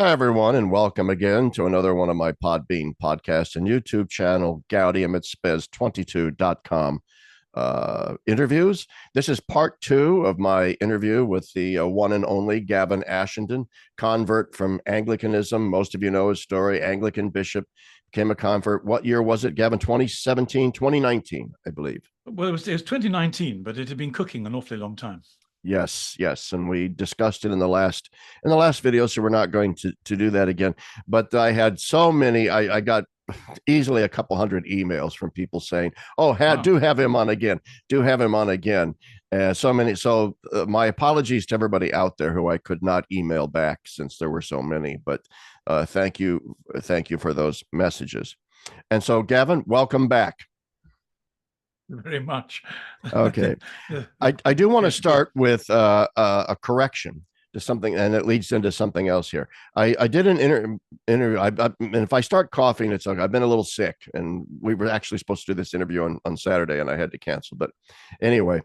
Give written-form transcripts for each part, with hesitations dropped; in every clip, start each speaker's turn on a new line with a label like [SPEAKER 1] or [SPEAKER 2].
[SPEAKER 1] Hi, everyone, and welcome again to another one of my Podbean podcasts and YouTube channel, Gaudium et Spes 22.com interviews. This is part two of my interview with the one and only Gavin Ashenden, convert from Anglicanism. Most of you know his story. Anglican bishop, became a convert. What year was it, Gavin? 2017, 2019, I believe.
[SPEAKER 2] Well, it was 2019, but it had been cooking an awfully long time.
[SPEAKER 1] Yes, yes, and we discussed it in the last video, so we're not going to do that again. But I had so many, I got easily a couple hundred emails from people saying, "Oh,
[SPEAKER 2] Wow.
[SPEAKER 1] do have him on again, do have him on again." So many. So my apologies to everybody out there who I could not email back since there were so many. But thank you for those messages. And so, Gavin, welcome back.
[SPEAKER 2] Very much.
[SPEAKER 1] Okay. I do want to start with a correction to something, and it leads into something else here. I did an interview, and if I start coughing, it's okay. I've been a little sick, and we were actually supposed to do this interview on Saturday, and I had to cancel. But anyway,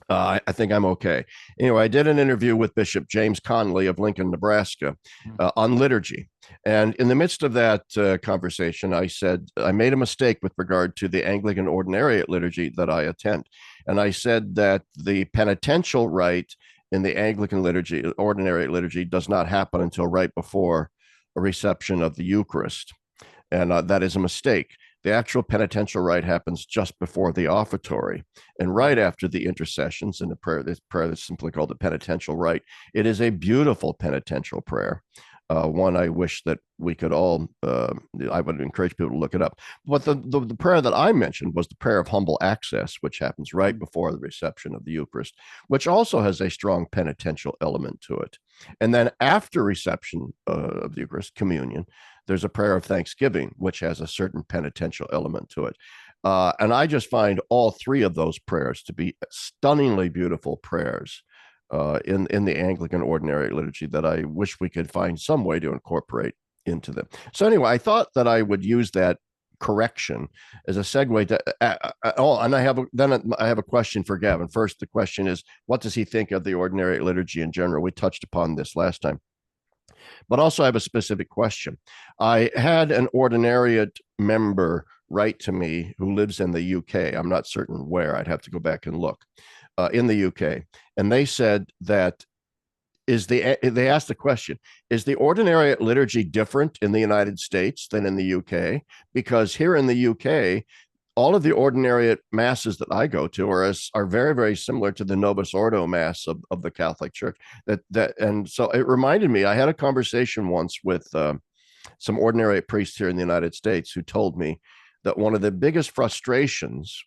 [SPEAKER 1] I think I'm okay. Anyway, I did an interview with Bishop James Conley of Lincoln, Nebraska, on liturgy. And in the midst of that conversation, I said I made a mistake with regard to the Anglican ordinariate liturgy that I attend. And I said that the penitential rite in the Anglican liturgy, ordinariate liturgy, does not happen until right before a reception of the Eucharist. And that is a mistake. The actual penitential rite happens just before the offertory and right after the intercessions and the prayer. This prayer is simply called the penitential rite. It is a beautiful penitential prayer. One I wish that we could all, I would encourage people to look it up. But the prayer that I mentioned was the prayer of humble access, which happens right before the reception of the Eucharist, which also has a strong penitential element to it. And then after reception of the Eucharist, communion, there's a prayer of thanksgiving, which has a certain penitential element to it. And I just find all three of those prayers to be stunningly beautiful prayers in the Anglican ordinary liturgy that I wish we could find some way to incorporate into them. So anyway, I thought that I would use that correction as a segue to and I have a question for Gavin. First, the question is, what does he think of the ordinary liturgy in general? We touched upon this last time. But also, I have a specific question. I had an ordinariate member write to me who lives in the UK. I'm not certain where. I'd have to go back and look. In the UK, and they said that they asked the question: is the ordinariate liturgy different in the United States than in the UK? Because here in the UK, all of the ordinariate masses that I go to are very, very similar to the Novus Ordo Mass of the Catholic Church. And so it reminded me. I had a conversation once with some ordinariate priests here in the United States who told me that one of the biggest frustrations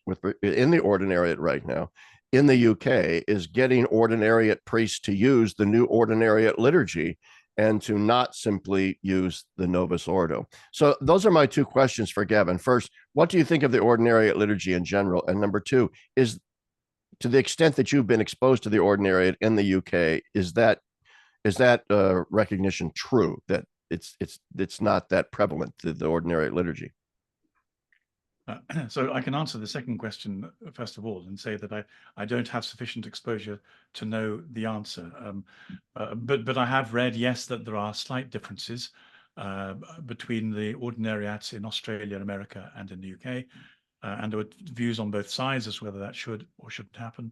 [SPEAKER 1] in the ordinariate right now in the UK is getting ordinariate priests to use the new ordinariate liturgy and to not simply use the Novus Ordo. So those are my two questions for Gavin. First, what do you think of the ordinariate liturgy in general? And number two, is to the extent that you've been exposed to the ordinariate in the UK, is that recognition true that it's not that prevalent to the ordinariate liturgy?
[SPEAKER 2] So I can answer the second question first of all and say that I don't have sufficient exposure to know the answer. But I have read, yes, that there are slight differences between the ordinariates in Australia and America and in the UK. And there were views on both sides as to whether that should or shouldn't happen.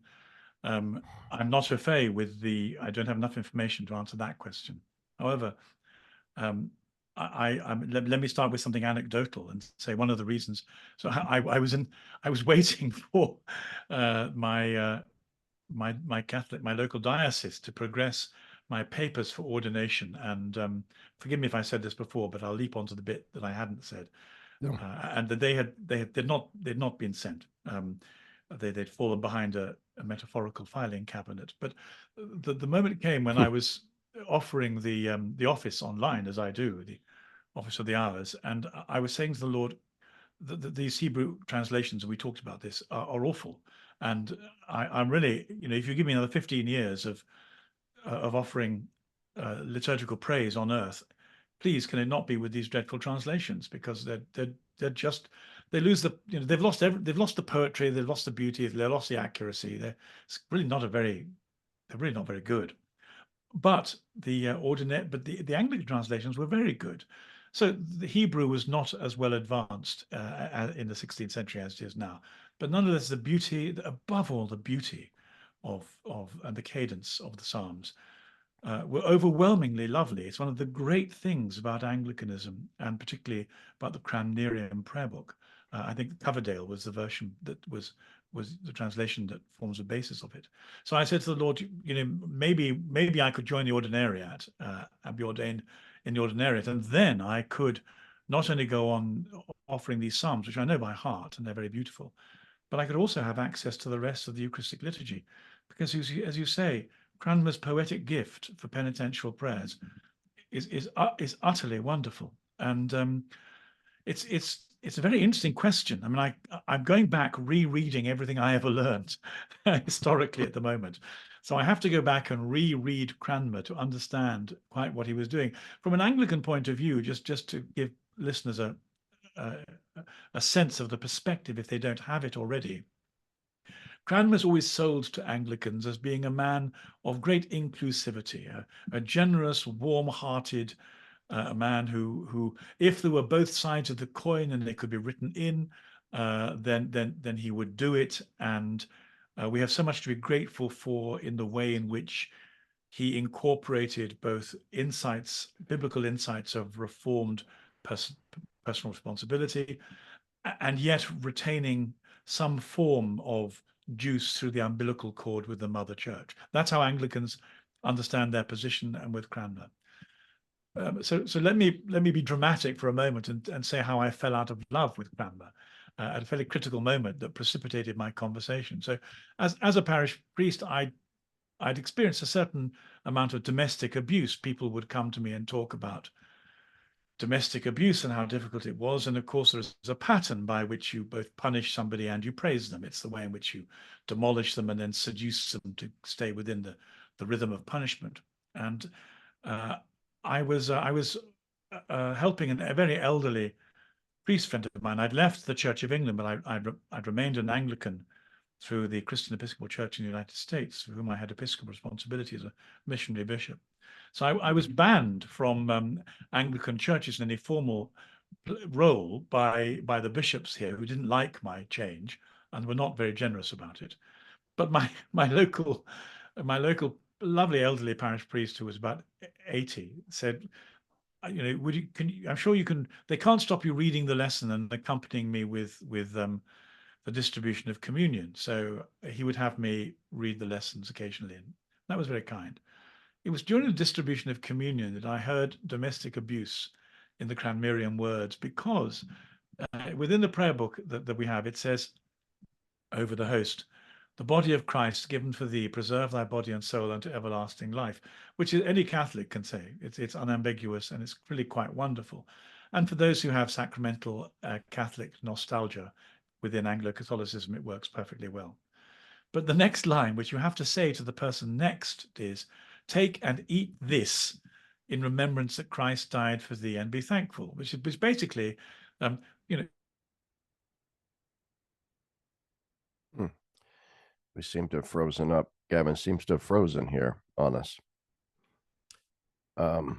[SPEAKER 2] I'm not au fait with I don't have enough information to answer that question. However, let me start with something anecdotal and say one of the reasons. So I was waiting for my local diocese to progress my papers for ordination. And forgive me if I said this before, but I'll leap onto the bit that I hadn't said. No. And that they'd not been sent. They'd fallen behind a metaphorical filing cabinet. But the moment came when I was offering the office online, as I do, the Office of the Hours, and I was saying to the Lord, these Hebrew translations, and we talked about this, are awful. And I'm really, if you give me another 15 years of offering liturgical praise on earth, please, can it not be with these dreadful translations? Because they're just, they lose they've lost the poetry, they've lost the beauty, they've lost the accuracy. They're really not very good. but the the Anglican translations were very good. So the Hebrew was not as well advanced in the 16th century as it is now. But nonetheless, the beauty, above all, the beauty of and the cadence of the Psalms were overwhelmingly lovely. It's one of the great things about Anglicanism, and particularly about the Cranmerian prayer book. I think Coverdale was the version that was the translation that forms the basis of it. So I said to the Lord, maybe I could join the ordinariate and be ordained in the ordinariate, and then I could not only go on offering these psalms, which I know by heart and they're very beautiful, but I could also have access to the rest of the Eucharistic liturgy, because as you say, Cranmer's poetic gift for penitential prayers is utterly wonderful, and it's a very interesting question. I mean, I'm going back rereading everything I ever learned historically at the moment. So I have to go back and reread Cranmer to understand quite what he was doing. From an Anglican point of view, just to give listeners a sense of the perspective if they don't have it already, Cranmer's always sold to Anglicans as being a man of great inclusivity, a generous, warm-hearted man who, if there were both sides of the coin and they could be written in, then he would do it. And we have so much to be grateful for in the way in which he incorporated both insights, biblical insights of reformed personal responsibility, and yet retaining some form of juice through the umbilical cord with the mother church. That's how Anglicans understand their position, and with Cranmer. So let me be dramatic for a moment and say how I fell out of love with Cranmer at a fairly critical moment that precipitated my conversation. So as a parish priest, I'd experienced a certain amount of domestic abuse. People would come to me and talk about domestic abuse and how difficult it was. And of course, there's a pattern by which you both punish somebody and you praise them. It's the way in which you demolish them and then seduce them to stay within the rhythm of punishment. And I was helping a very elderly priest friend of mine. I'd left the Church of England, but I'd remained an Anglican through the Christian Episcopal Church in the United States, for whom I had episcopal responsibility as a missionary bishop. So I was banned from Anglican churches in any formal role by the bishops here, who didn't like my change and were not very generous about it. But my local lovely elderly parish priest, who was about 80, said, I'm sure you can, they can't stop you reading the lesson and accompanying me with the distribution of communion. So he would have me read the lessons occasionally, and that was very kind. It was during the distribution of communion that I heard domestic abuse in the Cranmerian words, because within the prayer book that we have, it says over the host, "The body of Christ given for thee, preserve thy body and soul unto everlasting life," which any Catholic can say. It's unambiguous, and it's really quite wonderful. And for those who have sacramental Catholic nostalgia within Anglo-Catholicism, it works perfectly well. But the next line, which you have to say to the person next, is, "Take and eat this in remembrance that Christ died for thee, and be thankful," which is basically,
[SPEAKER 1] We seem to have frozen up. Gavin seems to have frozen here on us. Well,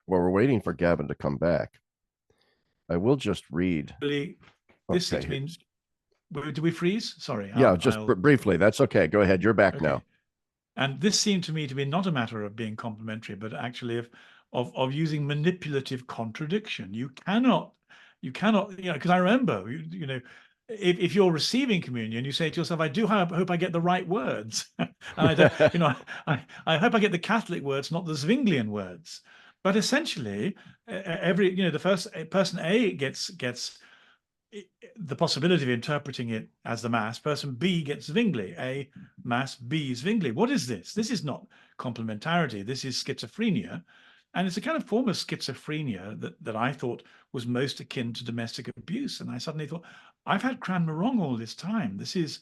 [SPEAKER 1] we're waiting for Gavin to come back. I will just read.
[SPEAKER 2] Really, this means, do we freeze? Sorry.
[SPEAKER 1] Yeah, briefly. That's okay. Go ahead. You're back now.
[SPEAKER 2] And this seemed to me to be not a matter of being complimentary, but actually of using manipulative contradiction. You cannot, because I remember, if you're receiving communion, you say to yourself, I do hope I get the right words. And I don't, I hope I get the Catholic words, not the Zwinglian words. But essentially, the first person A gets the possibility of interpreting it as the Mass. Person B gets Zwingli. A Mass, B Zwingli. What is this? This is not complementarity. This is schizophrenia. And it's a kind of form of schizophrenia that I thought was most akin to domestic abuse. And I suddenly thought, I've had Cranmer wrong all this time. This is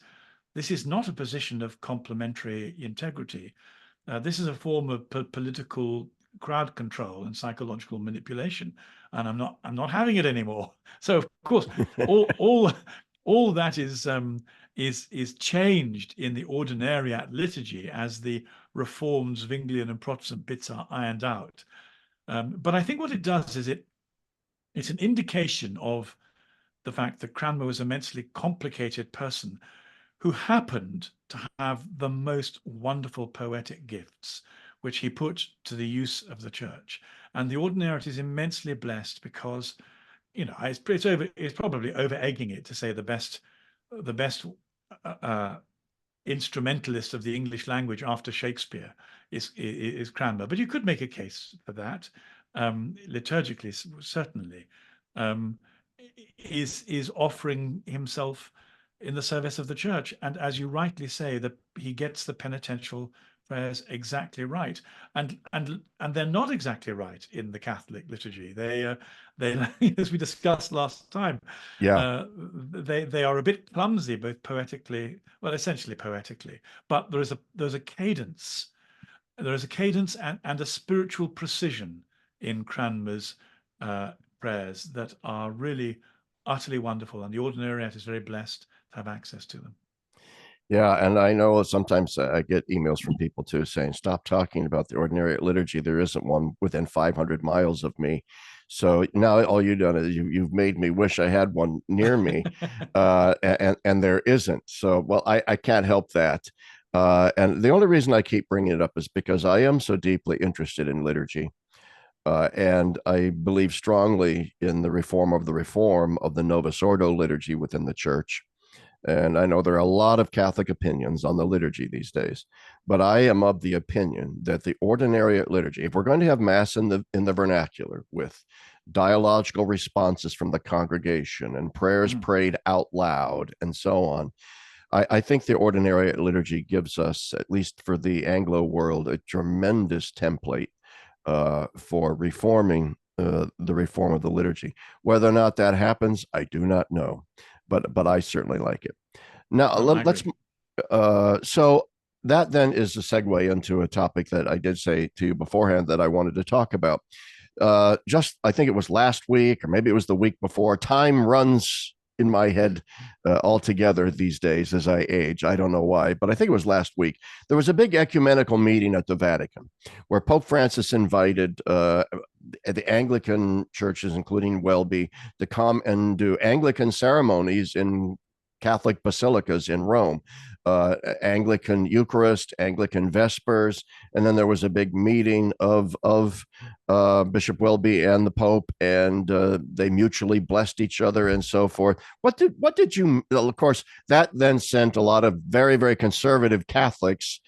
[SPEAKER 2] not a position of complementary integrity. This is a form of political crowd control and psychological manipulation, and I'm not having it anymore. So of course, all that is changed in the ordinariate liturgy as the Reformed, Zwinglian and Protestant bits are ironed out. But I think what it does is it's an indication of the fact that Cranmer was an immensely complicated person who happened to have the most wonderful poetic gifts, which he put to the use of the church. And the ordinariate is immensely blessed because, it's probably over egging it to say the best instrumentalist of the English language after Shakespeare is Cranmer. But you could make a case for that, liturgically, certainly. Is offering himself in the service of the church, and as you rightly say, that he gets the penitential prayers exactly right, and they're not exactly right in the Catholic liturgy. They as we discussed last time, they are a bit clumsy, both poetically, well, essentially poetically, but there's a cadence, and a spiritual precision in Cranmer's prayers that are really utterly wonderful, and the ordinariate is very blessed to have access to them.
[SPEAKER 1] Yeah, and I know sometimes I get emails from people too saying, "Stop talking about the ordinary liturgy. There isn't one within 500 miles of me." So now all you've done is you've made me wish I had one near me, and there isn't. So, well, I can't help that. And the only reason I keep bringing it up is because I am so deeply interested in liturgy. And I believe strongly in the reform of the Novus Ordo liturgy within the church. And I know there are a lot of Catholic opinions on the liturgy these days, but I am of the opinion that the ordinariate liturgy, if we're going to have mass in the vernacular with dialogical responses from the congregation and prayers prayed out loud and so on, I think the ordinariate liturgy gives us, at least for the Anglo world, a tremendous template for reforming the reform of the liturgy. Whether or not that happens, I do not know, but I certainly like it. Now let's. So that then is a segue into a topic that I did say to you beforehand that I wanted to talk about. Just I think it was last week, or maybe it was the week before. Time runs in my head altogether these days as I age. I don't know why, but I think it was last week. There was a big ecumenical meeting at the Vatican where Pope Francis invited the Anglican churches, including Welby, to come and do Anglican ceremonies in Catholic basilicas in Rome, Anglican Eucharist, Anglican Vespers, and then there was a big meeting of Bishop Welby and the Pope, and they mutually blessed each other and so forth. What did you? Of course, that then sent a lot of very, very conservative Catholics,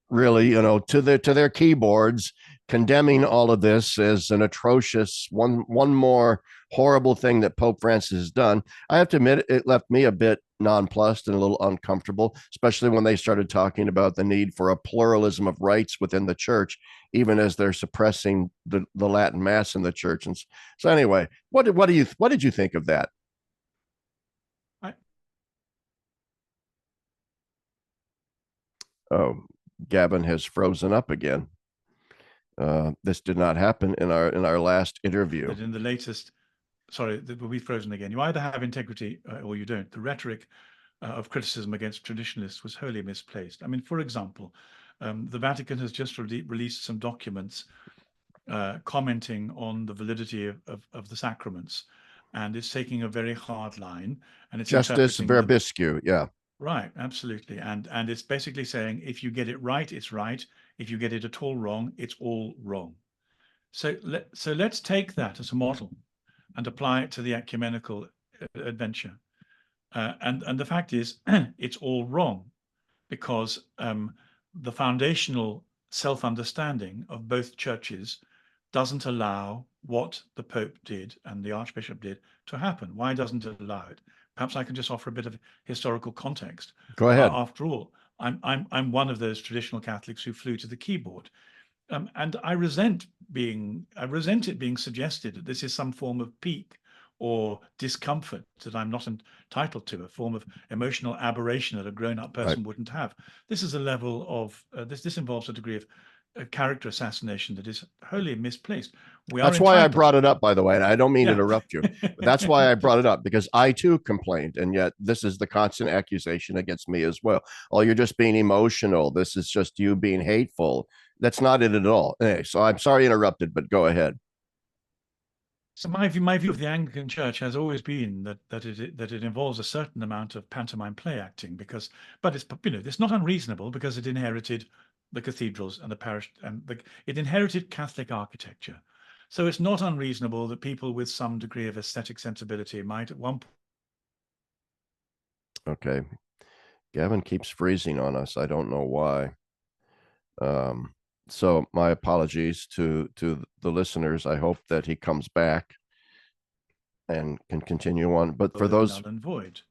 [SPEAKER 1] really, to their keyboards, condemning all of this as an atrocious one more horrible thing that Pope Francis has done. I have to admit, it left me a bit nonplussed and a little uncomfortable, especially when they started talking about the need for a pluralism of rites within the church, even as they're suppressing the Latin Mass in the church. And so, anyway, what did you think of that? Oh, Gavin has frozen up again. This did not happen in our last interview.
[SPEAKER 2] But in the latest, sorry, we've frozen again. You either have integrity or you don't. The rhetoric of criticism against traditionalists was wholly misplaced. I mean, for example, the Vatican has just released some documents commenting on the validity of the sacraments, and it's taking a very hard line, and it's
[SPEAKER 1] Justice Verbiscue, yeah.
[SPEAKER 2] Right, absolutely. And it's basically saying if you get it right, it's right. If you get it at all wrong, it's all wrong. So let's take that as a model and apply it to the ecumenical adventure. And the fact is, it's all wrong because the foundational self-understanding of both churches doesn't allow what the Pope did and the Archbishop did to happen. Why doesn't it allow it? Perhaps I can just offer a bit of historical context.
[SPEAKER 1] Go ahead.
[SPEAKER 2] After all, I'm one of those traditional Catholics who flew to the keyboard, and I resent it being suggested that this is some form of pique or discomfort that I'm not entitled to, a form of emotional aberration that a grown-up person wouldn't have. This is a level of this involves a degree of a character assassination that is wholly misplaced. We are
[SPEAKER 1] That's why I
[SPEAKER 2] entitled.
[SPEAKER 1] brought it up, by the way. And I don't mean to
[SPEAKER 2] Yeah.
[SPEAKER 1] interrupt you, but that's why I brought it up, because I too complained. And yet this is the constant accusation against me as well. Oh, you're just being emotional. This is just you being hateful. That's not it at all. Anyway, so I'm sorry I interrupted, but go ahead.
[SPEAKER 2] So my view of the Anglican Church has always been that it involves a certain amount of pantomime play acting, but it's not unreasonable, because it inherited the cathedrals and the parish, and it inherited Catholic architecture. So it's not unreasonable that people with some degree of aesthetic sensibility might at one point.
[SPEAKER 1] Okay. Gavin keeps freezing on us. I don't know why. So my apologies to the listeners. I hope that he comes back and can continue on. But for those,
[SPEAKER 2] Null and void.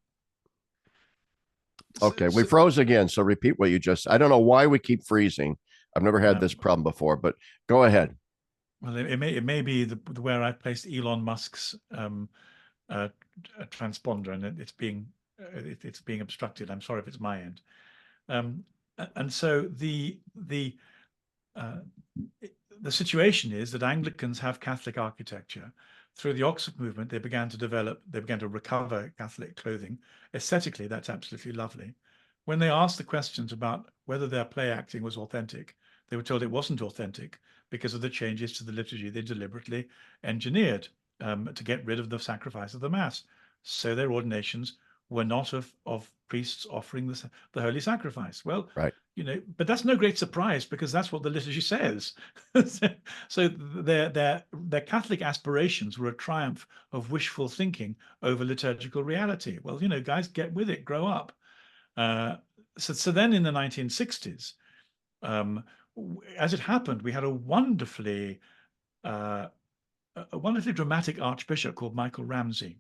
[SPEAKER 1] okay, we froze again. So repeat what you just. I don't know why we keep freezing. I've never had this
[SPEAKER 2] Um,
[SPEAKER 1] problem before, but go ahead.
[SPEAKER 2] Well, it may be where I placed Elon Musk's transponder, and it's being obstructed. I'm sorry if it's my end. And so uh, the situation is that Anglicans have Catholic architecture. Through the Oxford movement, they began to recover Catholic clothing. Aesthetically, that's absolutely lovely. When they asked the questions about whether their play acting was authentic, they were told it wasn't authentic because of the changes to the liturgy they deliberately engineered to get rid of the sacrifice of the Mass. So their ordinations were not of priests offering the holy sacrifice. Well,
[SPEAKER 1] Right.
[SPEAKER 2] but that's no great surprise, because that's what the liturgy says. So their Catholic aspirations were a triumph of wishful thinking over liturgical reality. Well, guys, get with it, grow up. So then in the 1960s, as it happened, we had uh, a wonderfully dramatic archbishop called Michael Ramsey,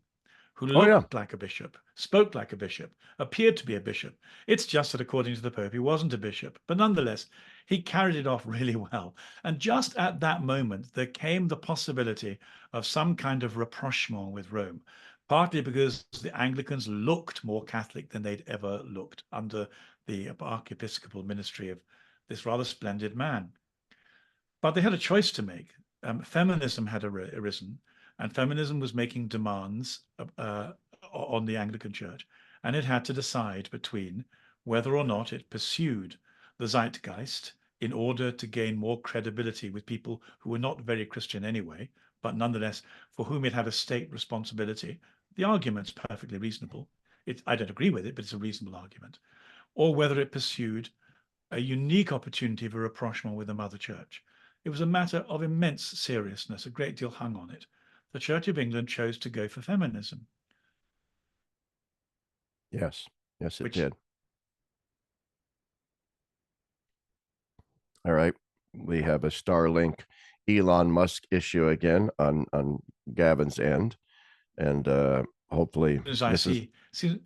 [SPEAKER 2] who
[SPEAKER 1] Oh yeah.
[SPEAKER 2] looked like a bishop, spoke like a bishop, appeared to be a bishop. It's just that according to the Pope, he wasn't a bishop, but nonetheless, he carried it off really well. And just at that moment, there came the possibility of some kind of rapprochement with Rome, partly because the Anglicans looked more Catholic than they'd ever looked under the archiepiscopal ministry of this rather splendid man. But they had a choice to make. Feminism had arisen, and feminism was making demands on the Anglican Church, and it had to decide between whether or not it pursued the zeitgeist in order to gain more credibility with people who were not very Christian anyway, but nonetheless for whom it had a state responsibility. The argument's perfectly reasonable. I don't agree with it, but it's a reasonable argument. Or whether it pursued a unique opportunity for rapprochement with the Mother Church. It was a matter of immense seriousness. A great deal hung on it. The Church of England chose to go for feminism.
[SPEAKER 1] Yes. Yes, it
[SPEAKER 2] Which
[SPEAKER 1] did. All right. We have a Starlink Elon Musk issue again on Gavin's end. And hopefully
[SPEAKER 2] as I see, as soon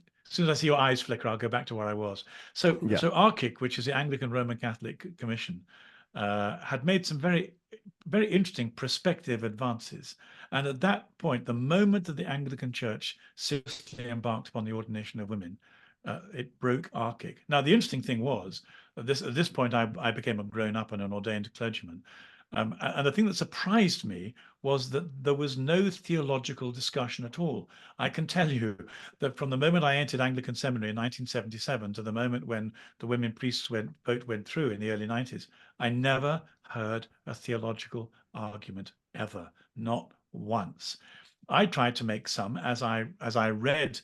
[SPEAKER 2] as I see your eyes flicker, I'll go back to where I was. So
[SPEAKER 1] yeah.
[SPEAKER 2] ARCIC, which is the Anglican Roman Catholic Commission, had made some very, very interesting prospective advances. And at that point, the moment that the Anglican Church seriously embarked upon the ordination of women, it broke ARCIC. Now, the interesting thing was, at this point, I became a grown up and an ordained clergyman. And the thing that surprised me was that there was no theological discussion at all. I can tell you that from the moment I entered Anglican seminary in 1977 to the moment when the women priests vote went through in the early 90s, I never heard a theological argument ever, not once. I tried to make some as I read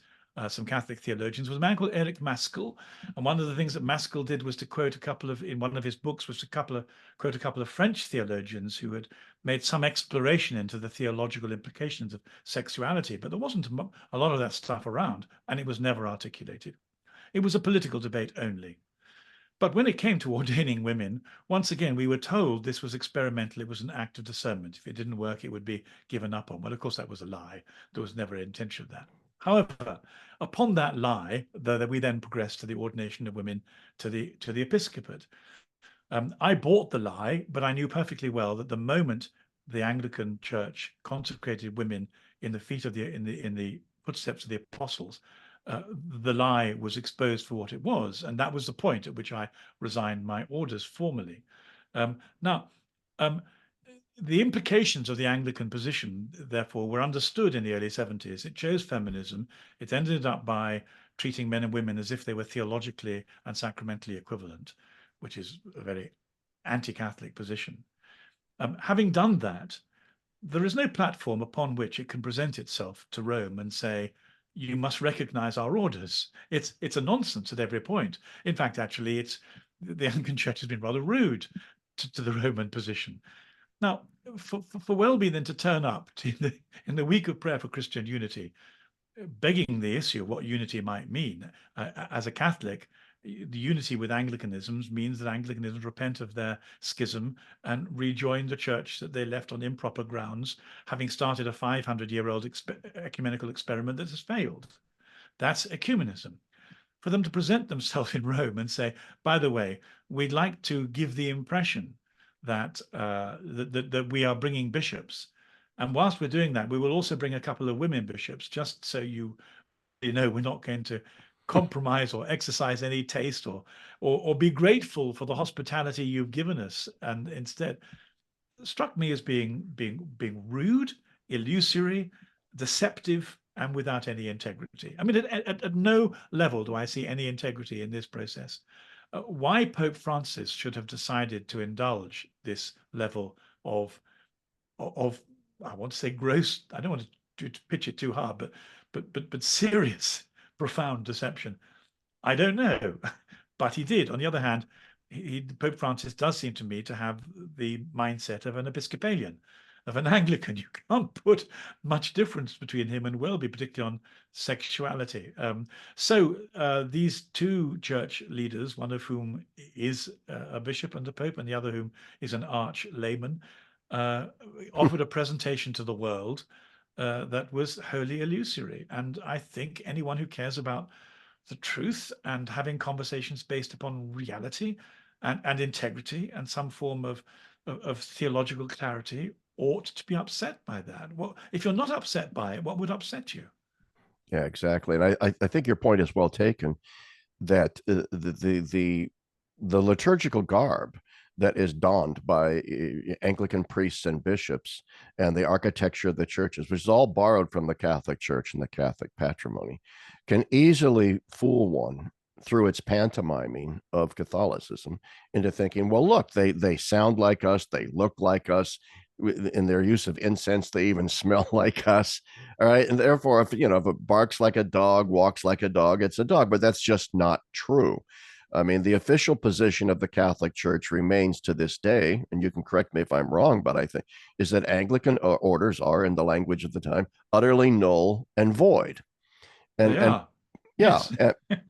[SPEAKER 2] some Catholic theologians. Was a man called Eric Maskell, and one of the things that Maskell did was to quote in one of his books was to quote a couple of French theologians who had made some exploration into the theological implications of sexuality, but there wasn't a lot of that stuff around, and it was never articulated. It was a political debate only. But when it came to ordaining women, once again, we were told this was experimental. It was an act of discernment. If it didn't work, it would be given up on. Well, of course, that was a lie. There was never an intention of that. However, upon that lie, we then progressed to the ordination of women to the episcopate. I bought the lie, but I knew perfectly well that the moment the Anglican Church consecrated women in the feet of in the footsteps of the apostles, the lie was exposed for what it was, and that was the point at which I resigned my orders formally. Now, um, the implications of the Anglican position, therefore, were understood in the early 70s. It chose feminism. It ended up by treating men and women as if they were theologically and sacramentally equivalent, which is a very anti-Catholic position. Having done that, there is no platform upon which it can present itself to Rome and say, you must recognize our orders. It's a nonsense at every point. In fact, actually, the Anglican Church has been rather rude to the Roman position. Now, for Welby then to turn up in the week of prayer for Christian unity, begging the issue of what unity might mean, as a Catholic, the unity with Anglicanisms means that Anglicanisms repent of their schism and rejoin the church that they left on improper grounds, having started a 500-year-old ecumenical experiment that has failed. That's ecumenism. For them to present themselves in Rome and say, by the way, we'd like to give the impression that that we are bringing bishops, and whilst we're doing that, we will also bring a couple of women bishops, just so you know we're not going to compromise or exercise any taste or be grateful for the hospitality you've given us, and instead struck me as being rude, illusory, deceptive, and without any integrity. I mean, at no level do I see any integrity in this process. Why Pope Francis should have decided to indulge this level of I want to say gross, I don't want to pitch it too hard, but serious, profound deception, I don't know. But he did. On the other hand, Pope Francis does seem to me to have the mindset of an Episcopalian, of an Anglican. You can't put much difference between him and Welby, particularly on sexuality. So these two church leaders, one of whom is a bishop and a pope, and the other whom is an arch layman, offered a presentation to the world that was wholly illusory. And I think anyone who cares about the truth and having conversations based upon reality and integrity and some form of theological clarity ought to be upset by that. Well, if you're not upset by it, what would upset you?
[SPEAKER 1] Yeah, exactly. And I think your point is well taken, that the liturgical garb that is donned by Anglican priests and bishops, and the architecture of the churches, which is all borrowed from the Catholic Church and the Catholic patrimony, can easily fool one through its pantomiming of Catholicism into thinking, well, look, they sound like us, they look like us. In their use of incense, they even smell like us. All right. And therefore, if it barks like a dog, walks like a dog, it's a dog. But that's just not true. I mean, the official position of the Catholic Church remains to this day, and you can correct me if I'm wrong, but I think is that Anglican orders are, in the language of the time, utterly null and void. And
[SPEAKER 2] They are.
[SPEAKER 1] yeah,
[SPEAKER 2] Yes.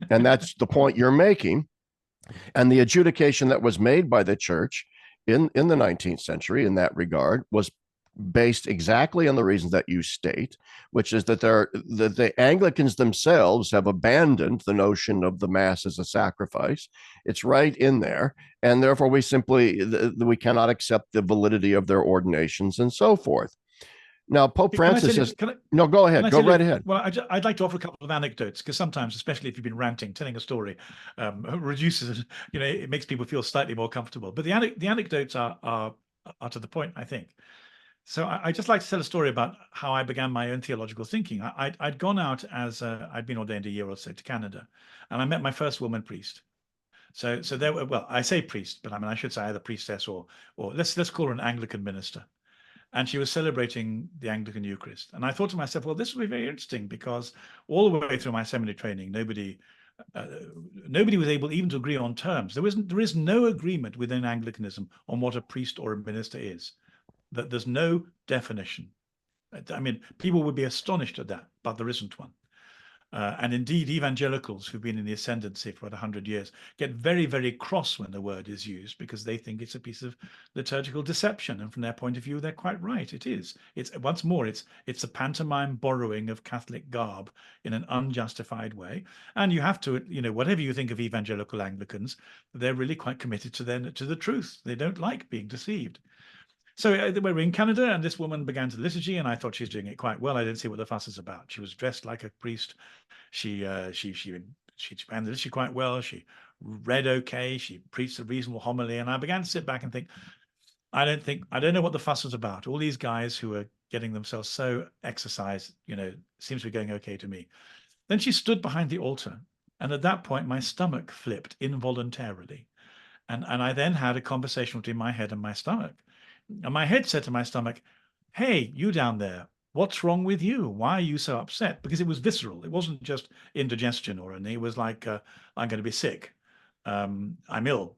[SPEAKER 1] and that's the point you're making. And the adjudication that was made by the church in the 19th century in that regard was based exactly on the reasons that you state, which is that the Anglicans themselves have abandoned the notion of the Mass as a sacrifice. It's right in there, and therefore we cannot accept the validity of their ordinations and so forth. Now, Pope Francis says, no, go ahead, go right ahead.
[SPEAKER 2] Well, I'd like to offer a couple of anecdotes, because sometimes, especially if you've been ranting, telling a story reduces, it makes people feel slightly more comfortable. But the anecdotes are to the point, I think. So I just like to tell a story about how I began my own theological thinking. I'd gone out I'd been ordained a year or so to Canada, and I met my first woman priest. So there were, well, I say priest, but I mean, I should say either priestess or let's call her an Anglican minister. And she was celebrating the Anglican Eucharist. And I thought to myself, well, this will be very interesting, because all the way through my seminary training, nobody was able even to agree on terms. There is no agreement within Anglicanism on what a priest or a minister is. That there's no definition. I mean, people would be astonished at that, but there isn't one. And indeed, evangelicals who've been in the ascendancy for about 100 years get very, very cross when the word is used, because they think it's a piece of liturgical deception. And from their point of view, they're quite right. It is. It's once more, it's a pantomime borrowing of Catholic garb in an unjustified way. And you have to, whatever you think of evangelical Anglicans, they're really quite committed to the truth. They don't like being deceived. So we were in Canada, and this woman began to liturgy, and I thought she was doing it quite well. I didn't see what the fuss is about. She was dressed like a priest. She began the liturgy quite well. She read okay, she preached a reasonable homily, and I began to sit back and think, I don't know what the fuss was about. All these guys who are getting themselves so exercised, seems to be going okay to me. Then she stood behind the altar, and at that point my stomach flipped involuntarily. And I then had a conversation between my head and my stomach. And my head said to my stomach, "Hey, you down there, what's wrong with you? Why are you so upset?" Because it was visceral. It wasn't just indigestion or anything. It was like, I'm going to be sick. I'm ill.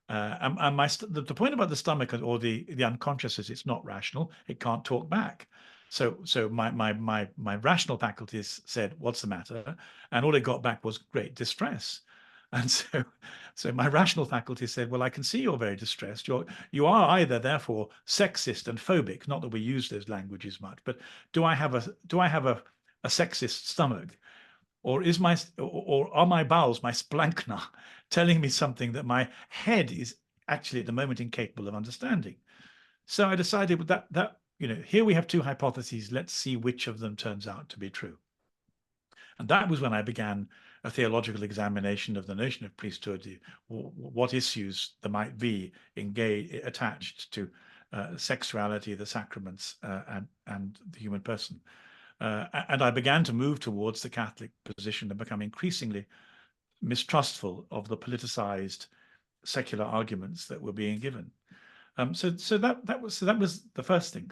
[SPEAKER 2] And the point about the stomach or the unconscious is it's not rational. It can't talk back. So my rational faculties said, "What's the matter?" And all it got back was great distress. And so my rational faculty said, "Well, I can see you're very distressed. You are either therefore sexist and phobic, not that we use those languages much, but do I have a sexist stomach? Or are my bowels, my splanchna, telling me something that my head is actually at the moment incapable of understanding?" So I decided that here we have two hypotheses. Let's see which of them turns out to be true. And that was when I began a theological examination of the notion of priesthood, what issues there might be attached to sexuality, the sacraments, and the human person. And I began to move towards the Catholic position and become increasingly mistrustful of the politicized secular arguments that were being given. So that was the first thing.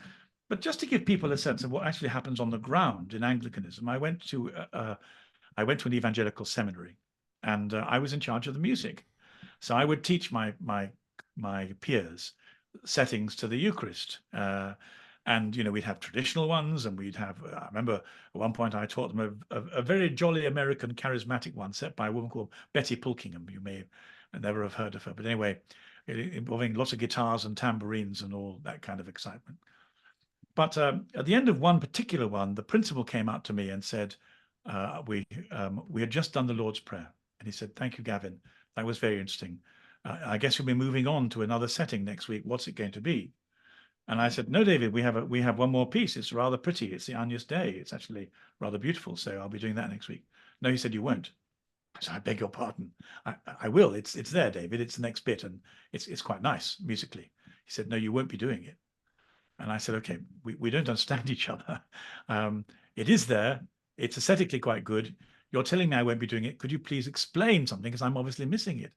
[SPEAKER 2] But just to give people a sense of what actually happens on the ground in Anglicanism, I went to an evangelical seminary, and I was in charge of the music. So I would teach my peers settings to the Eucharist. And we'd have traditional ones, and we'd have. I remember at one point I taught them a very jolly American charismatic one set by a woman called Betty Pulkingham. You may never have heard of her, but anyway, involving lots of guitars and tambourines and all that kind of excitement. But at the end of one particular one, the principal came out to me and said, we had just done the Lord's Prayer, and he said, "Thank you, Gavin. That was very interesting. I guess you'll be moving on to another setting next week. What's it going to be?" And I said, "No, David, we have one more piece. It's rather pretty. It's the Agnus Dei. It's actually rather beautiful. So I'll be doing that next week." "No," he said, "you won't." I said, "I beg your pardon. I will. It's there, David. It's the next bit, and it's quite nice musically." He said, "No, you won't be doing it." And I said, "Okay, we don't understand each other. It is there. It's aesthetically quite good. You're telling me I won't be doing it. Could you please explain something? Because I'm obviously missing it."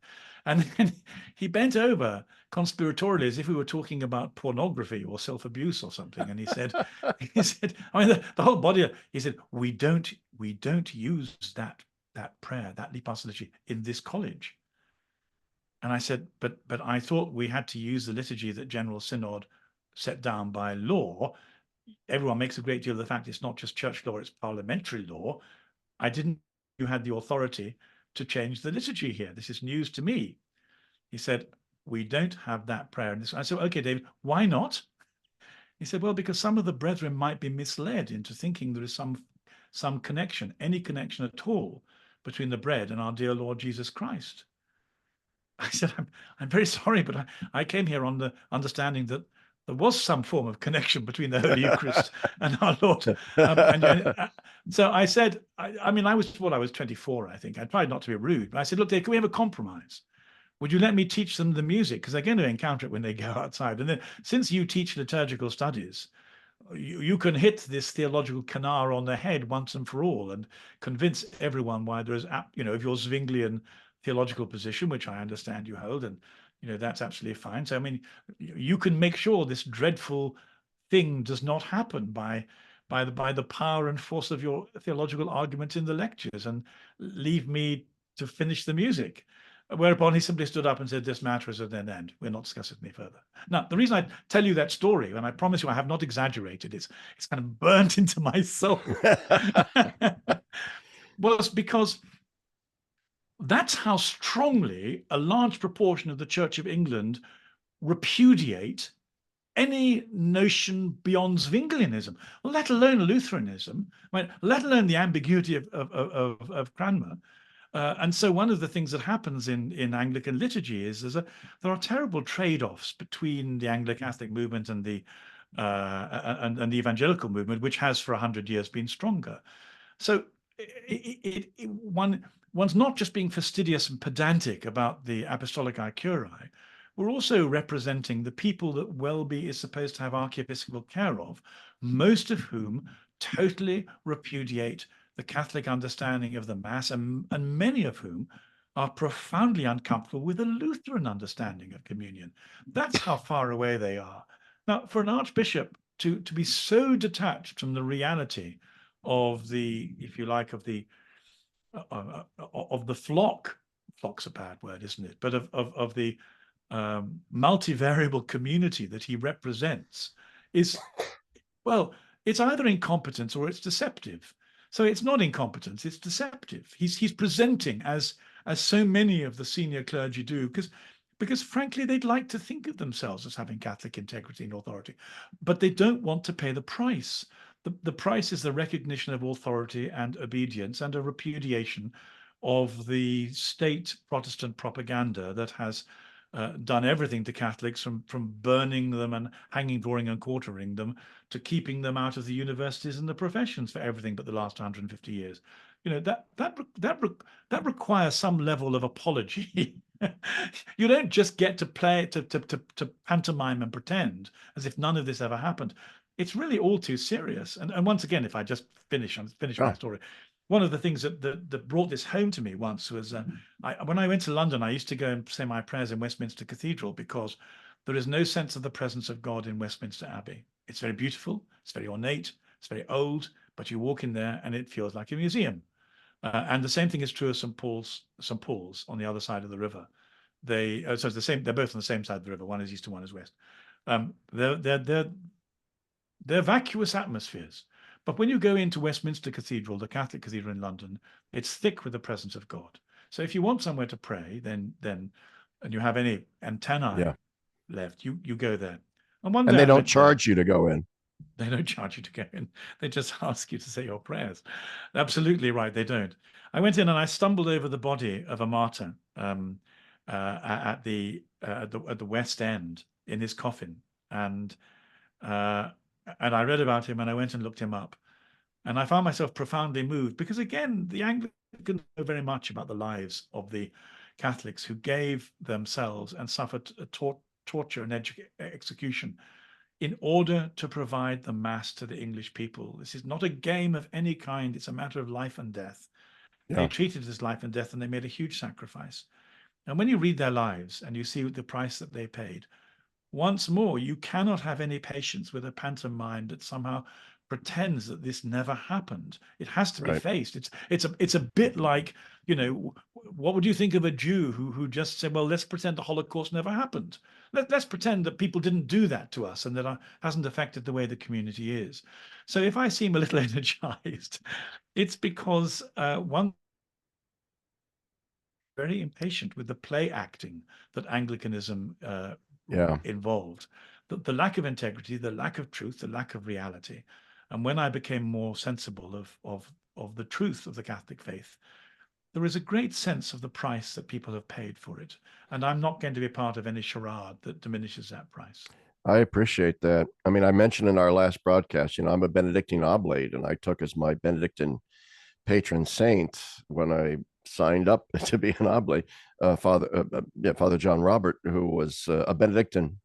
[SPEAKER 2] And then he bent over conspiratorially as if we were talking about pornography or self-abuse or something. And he said, I mean, the whole body, he said, we don't use that prayer, that Lipas liturgy in this college. And I said, but I thought we had to use the liturgy that General Synod set down by law. Everyone makes a great deal of the fact it's not just church law, it's parliamentary law. I didn't know you had the authority to change the liturgy here. This is news to me. He said, "We don't have that prayer in this." I said, "Okay, David, why not?" He said, "Well, because some of the brethren might be misled into thinking there is some connection, any connection at all, between the bread and our dear Lord Jesus Christ." I said, I'm very sorry, but I came here on the understanding that there was some form of connection between the Holy Eucharist and our Lord. So I said, I was 24, I think. I tried not to be rude, but I said, "Look, Dave, can we have a compromise? Would you let me teach them the music? Because they're going to encounter it when they go outside. And then since you teach liturgical studies, you can hit this theological canar on the head once and for all and convince everyone why there is, if your Zwinglian theological position, which I understand you hold, and that's absolutely fine. So I mean, you can make sure this dreadful thing does not happen by the power and force of your theological arguments in the lectures, and leave me to finish the music." Whereupon he simply stood up and said, "This matter is at an end. We're not discussing it any further." Now, the reason I tell you that story, and I promise you I have not exaggerated, it's kind of burnt into my soul, was because that's how strongly a large proportion of the Church of England repudiate any notion beyond Zwinglianism, let alone Lutheranism, let alone the ambiguity of Cranmer. And so one of the things that happens in Anglican liturgy is there are terrible trade-offs between the Anglo-Catholic movement and the evangelical movement, which has for 100 years been stronger. So one's not just being fastidious and pedantic about the apostolic curiae. We're also representing the people that Welby is supposed to have archiepiscopal care of, most of whom totally repudiate the Catholic understanding of the Mass, and many of whom are profoundly uncomfortable with a Lutheran understanding of communion. That's how far away they are. Now, for an archbishop to be so detached from the reality of the, if you like, of the flock. Flock's a bad word, isn't it? But of the multivariable community that he represents is, well, it's either incompetence or it's deceptive. So it's not incompetence, it's deceptive. He's presenting as so many of the senior clergy do, because frankly, they'd like to think of themselves as having Catholic integrity and authority, but they don't want to pay the price. The price is the recognition of authority and obedience and a repudiation of the state Protestant propaganda that has done everything to Catholics, from burning them and hanging, drawing, and quartering them, to keeping them out of the universities and the professions for everything but the last 150 years. You know, that requires some level of apology. You don't just get to play to pantomime and pretend as if none of this ever happened. It's really all too serious. And once again, if I just finish my story, one of the things that brought this home to me once was when I went to London, I used to go and say my prayers in Westminster Cathedral, because there is no sense of the presence of God in Westminster Abbey. It's very beautiful, it's very ornate, it's very old, but you walk in there and it feels like a museum. And the same thing is true of St. Paul's on the other side of the river. So it's the same. They're both on the same side of the river. One is east and one is west. They're vacuous atmospheres. But when you go into Westminster Cathedral, the Catholic cathedral in London, it's thick with the presence of God. So if you want somewhere to pray, then and you have any antennae left, you go there. And
[SPEAKER 1] they don't charge you to go in.
[SPEAKER 2] They don't charge you to go in. They just ask you to say your prayers. Absolutely right. They don't. I went in and I stumbled over the body of a martyr at the West End in his coffin, and I read about him and I went and looked him up, and I found myself profoundly moved, because again, the Anglicans know very much about the lives of the Catholics who gave themselves and suffered torture and execution in order to provide the Mass to the English people. This is not a game of any kind. It's a matter of life and death. Yeah. They treated it as life and death, and they made a huge sacrifice. And when you read their lives and you see the price that they paid, once more, you cannot have any patience with a pantomime that somehow pretends that this never happened. It has to be faced. It's a bit like, you know, what would you think of a Jew who just said, well, let's pretend the Holocaust never happened. Let's pretend that people didn't do that to us and that hasn't affected the way the community is. So if I seem a little energized, it's because one, very impatient with the play acting that Anglicanism involved, the lack of integrity, the lack of truth, the lack of reality. And when I became more sensible of the truth of the Catholic faith, there is a great sense of the price that people have paid for it. And I'm not going to be part of any charade that diminishes that price.
[SPEAKER 1] I appreciate that. I mean, I mentioned in our last broadcast, you know, I'm a Benedictine oblate, and I took as my Benedictine patron saint when I signed up to be an oblate, Father John Robert, who was a Benedictine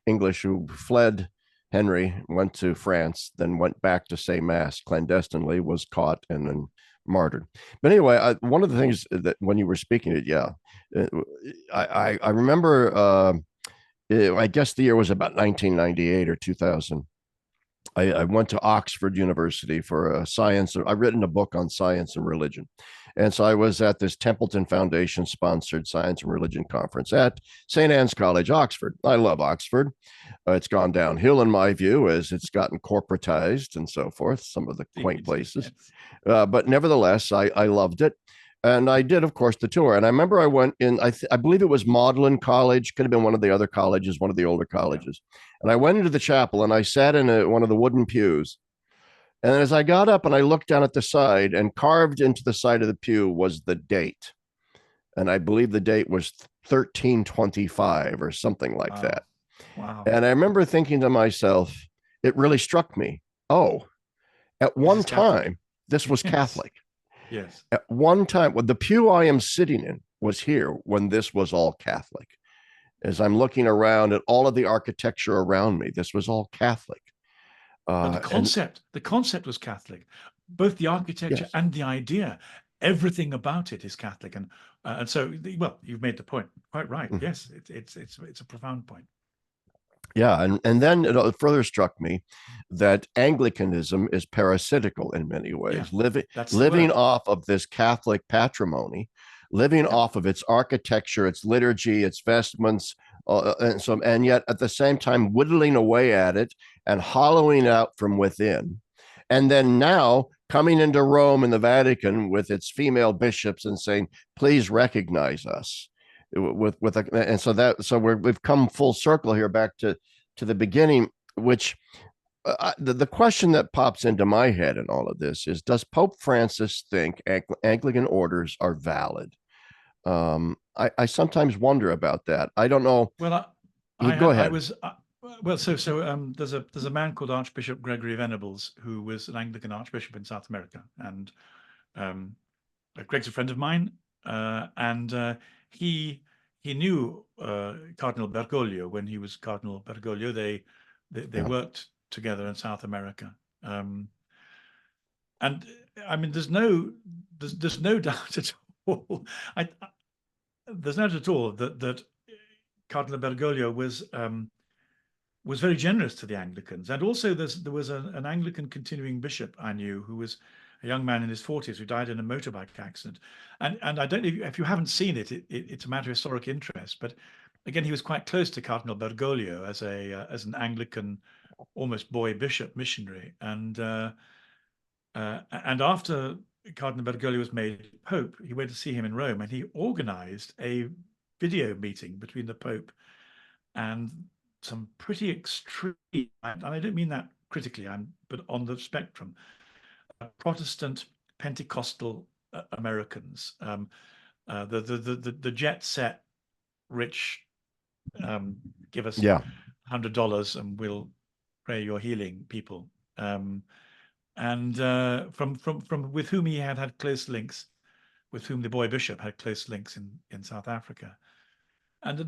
[SPEAKER 1] English who fled Henry, went to France, then went back to say Mass clandestinely, was caught, and then martyred. But anyway, one of the things that when you were speaking it, I remember, I guess the year was about 1998 or 2000. I went to Oxford University for a science. I've written a book on science and religion. And so I was at this Templeton Foundation sponsored science and religion conference at St. Anne's College, Oxford. I love Oxford. It's gone downhill in my view as it's gotten corporatized and so forth, some of the quaint places. But nevertheless, I loved it. And I did, of course, the tour. And I remember I went in, I believe it was Magdalen College, could have been one of the other colleges, one of the older colleges. And I went into the chapel and I sat in one of the wooden pews. And as I got up and I looked down at the side, and carved into the side of the pew was the date. And I believe the date was 1325 or something like that.
[SPEAKER 2] Wow.
[SPEAKER 1] And I remember thinking to myself, it really struck me. Oh, at one time, this was Catholic.
[SPEAKER 2] Yes.
[SPEAKER 1] At one time, well, the pew I am sitting in was here when this was all Catholic. As I'm looking around at all of the architecture around me, this was all Catholic.
[SPEAKER 2] But
[SPEAKER 1] And
[SPEAKER 2] the concept was Catholic, both the architecture
[SPEAKER 1] yes,
[SPEAKER 2] and the idea. Everything about it is Catholic, and so well, you've made the point quite right.
[SPEAKER 1] mhm.
[SPEAKER 2] Yes, it's a profound point.
[SPEAKER 1] Yeah, and then it further struck me that Anglicanism is parasitical in many
[SPEAKER 2] Yeah,
[SPEAKER 1] ways,
[SPEAKER 2] that's the
[SPEAKER 1] living
[SPEAKER 2] word.
[SPEAKER 1] off of this Catholic patrimony, living
[SPEAKER 2] Yeah,
[SPEAKER 1] off of its architecture, its liturgy, its vestments, and yet at the same time whittling away at it and hollowing out from within, and then now coming into Rome and the Vatican with its female bishops and saying, "Please recognize us." And so we've come full circle here back to the beginning, which the question that pops into my head in all of this is, does Pope Francis think Anglican orders are valid? I sometimes wonder about that. I don't know.
[SPEAKER 2] well,
[SPEAKER 1] You go
[SPEAKER 2] I
[SPEAKER 1] ahead.
[SPEAKER 2] was well, there's a man called Archbishop Gregory Venables who was an Anglican archbishop in South America, and um, Greg's a friend of mine, and he knew Cardinal Bergoglio when he was Cardinal Bergoglio. They
[SPEAKER 1] Yeah.
[SPEAKER 2] worked together in South America, and I mean, there's no doubt at all. There's no doubt at all that Cardinal Bergoglio was very generous to the Anglicans. And also there was an Anglican continuing bishop I knew who was a young man in his 40s who died in a motorbike accident. And I don't know if you haven't seen it, it's a matter of historic interest. But again, he was quite close to Cardinal Bergoglio as an Anglican, almost boy bishop missionary. And after Cardinal Bergoglio was made Pope, he went to see him in Rome, and he organized a video meeting between the Pope and some pretty extreme, and I don't mean that critically, but on the spectrum, Protestant Pentecostal Americans, the jet set rich, give us
[SPEAKER 1] Yeah.
[SPEAKER 2] $100 and we'll pray your healing people, and from with whom he had close links, with whom the boy bishop had close links in South Africa. And at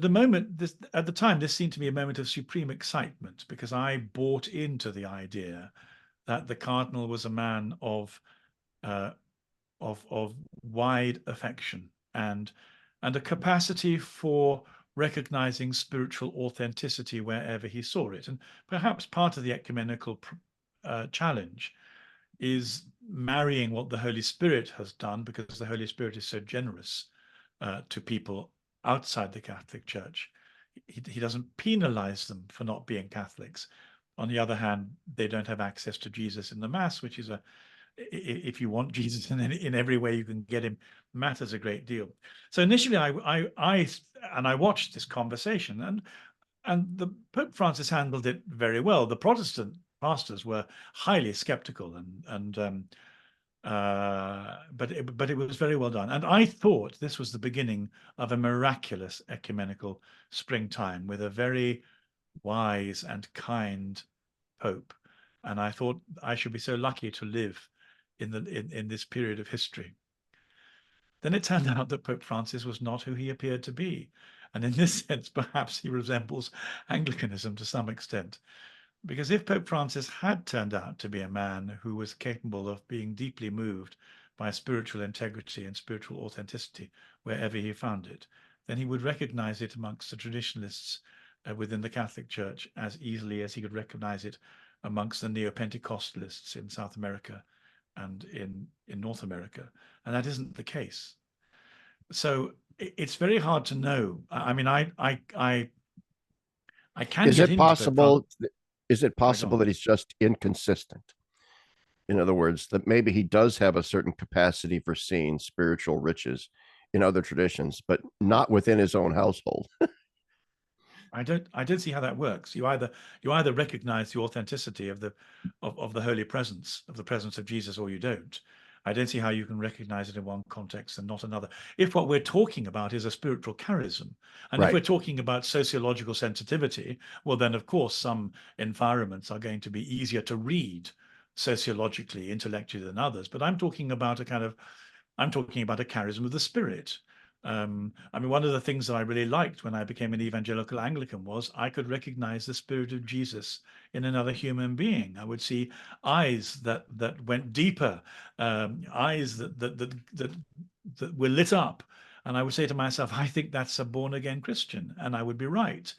[SPEAKER 2] the time, this seemed to me a moment of supreme excitement because I bought into the idea that the cardinal was a man uh, of wide affection and a capacity for recognizing spiritual authenticity wherever he saw it. And perhaps part of the ecumenical challenge is marrying what the Holy Spirit has done, because the Holy Spirit is so generous to people outside the Catholic Church. He doesn't penalize them for not being Catholics. On the other hand, they don't have access to Jesus in the Mass, which is if you want Jesus in every way you can get him, matters a great deal. So initially, I watched this conversation, and the Pope Francis handled it very well. The Protestant pastors were highly skeptical, but it was very well done. And I thought this was the beginning of a miraculous ecumenical springtime with a very wise and kind Pope. And I thought I should be so lucky to live in this period of history. Then it turned out that Pope Francis was not who he appeared to be. And in this sense, perhaps he resembles Anglicanism to some extent. Because if Pope Francis had turned out to be a man who was capable of being deeply moved by spiritual integrity and spiritual authenticity wherever he found it, then he would recognize it amongst the traditionalists within the Catholic Church as easily as he could recognize it amongst the neo-Pentecostalists in South America and in North America. And that isn't the case. So it's very hard to know. I mean, I can
[SPEAKER 1] Is
[SPEAKER 2] get
[SPEAKER 1] it
[SPEAKER 2] into Pope Francis.
[SPEAKER 1] possible? Is it
[SPEAKER 2] Sorry, go
[SPEAKER 1] possible
[SPEAKER 2] on.
[SPEAKER 1] that he's just inconsistent? In other words, that maybe he does have a certain capacity for seeing spiritual riches in other traditions, but not within his own household.
[SPEAKER 2] I don't see how that works. You either recognize the authenticity of the holy presence, of the presence of Jesus, or you don't. I don't see how you can recognize it in one context and not another. If what we're talking about is a spiritual charism, and if
[SPEAKER 1] Right.
[SPEAKER 2] we're talking about sociological sensitivity, well, then of course some environments are going to be easier to read sociologically, intellectually than others. But I'm talking about a kind of I'm talking about a charism of the Spirit. I mean, one of the things that I really liked when I became an evangelical Anglican was I could recognize the Spirit of Jesus in another human being. I would see eyes that went deeper, eyes that were lit up, and I would say to myself, I think that's a born again Christian, and I would be right.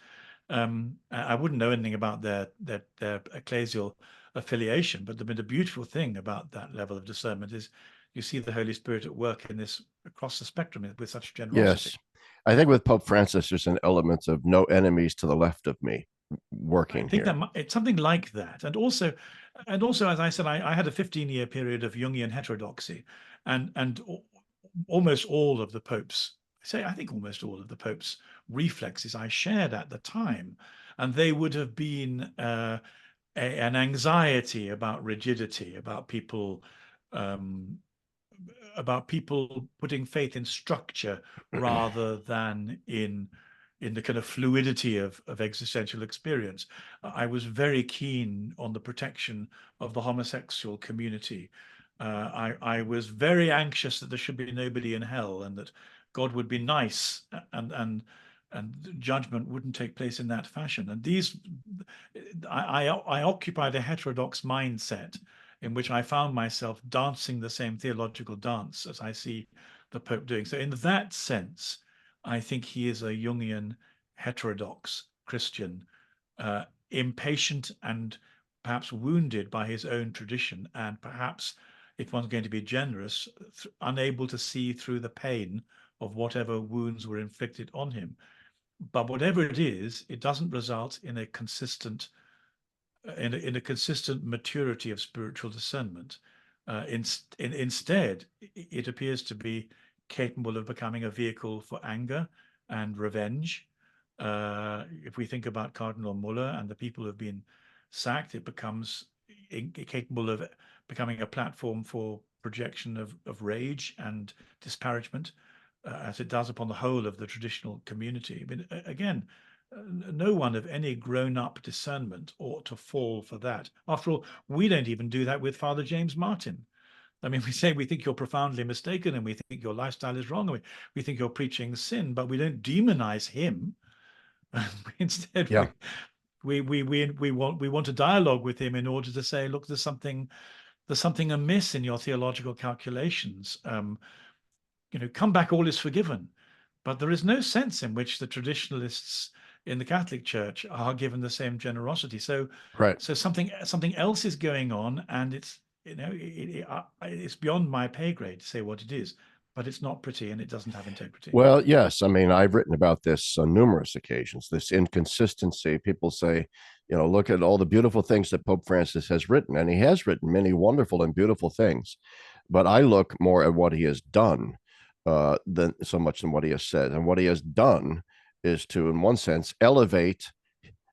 [SPEAKER 2] I wouldn't know anything about their ecclesial affiliation, but the beautiful thing about that level of discernment is you see the Holy Spirit at work in this across the spectrum with such generosity.
[SPEAKER 1] Yes. I think with Pope Francis, there's an element of no enemies to the left of me
[SPEAKER 2] I
[SPEAKER 1] working
[SPEAKER 2] think
[SPEAKER 1] here.
[SPEAKER 2] that it's something like that, and also, as I said, I had a 15-year period of Jungian heterodoxy, and almost all of the popes. I think almost all of the popes' reflexes I shared at the time, and they would have been an anxiety about rigidity, um, about people putting faith in structure rather than in the kind of fluidity of existential experience. I was very keen on the protection of the homosexual community. I was very anxious that there should be nobody in hell and that God would be nice and judgment wouldn't take place in that fashion. And I occupied a heterodox mindset in which I found myself dancing the same theological dance as I see the Pope doing. So, in that sense, I think he is a Jungian heterodox Christian, impatient and perhaps wounded by his own tradition, and perhaps, if one's going to be generous, unable to see through the pain of whatever wounds were inflicted on him. But whatever it is, it doesn't result in a consistent maturity of spiritual discernment. Instead, it appears to be capable of becoming a vehicle for anger and revenge. If we think about Cardinal Muller and the people who have been sacked, it becomes capable of becoming a platform for projection of rage and disparagement, as it does upon the whole of the traditional community. I mean, again, no one of any grown-up discernment ought to fall for that. After all, we don't even do that with Father James Martin. I mean, we say we think you're profoundly mistaken and we think your lifestyle is wrong and we think you're preaching sin, but we don't demonize him. Instead,
[SPEAKER 1] Yeah.
[SPEAKER 2] we want a dialogue with him in order to say, look, there's something amiss in your theological calculations. Come back, all is forgiven. But there is no sense in which the traditionalists in the Catholic Church are given the same generosity. So,
[SPEAKER 1] Right.
[SPEAKER 2] something else is going on, and it's beyond my pay grade to say what it is. But it's not pretty, and it doesn't have integrity.
[SPEAKER 1] Well, yes. I mean, I've written about this on numerous occasions, this inconsistency. People say, look at all the beautiful things that Pope Francis has written, and he has written many wonderful and beautiful things. But I look more at what he has done than so much than what he has said. And what he has done is to, in one sense, elevate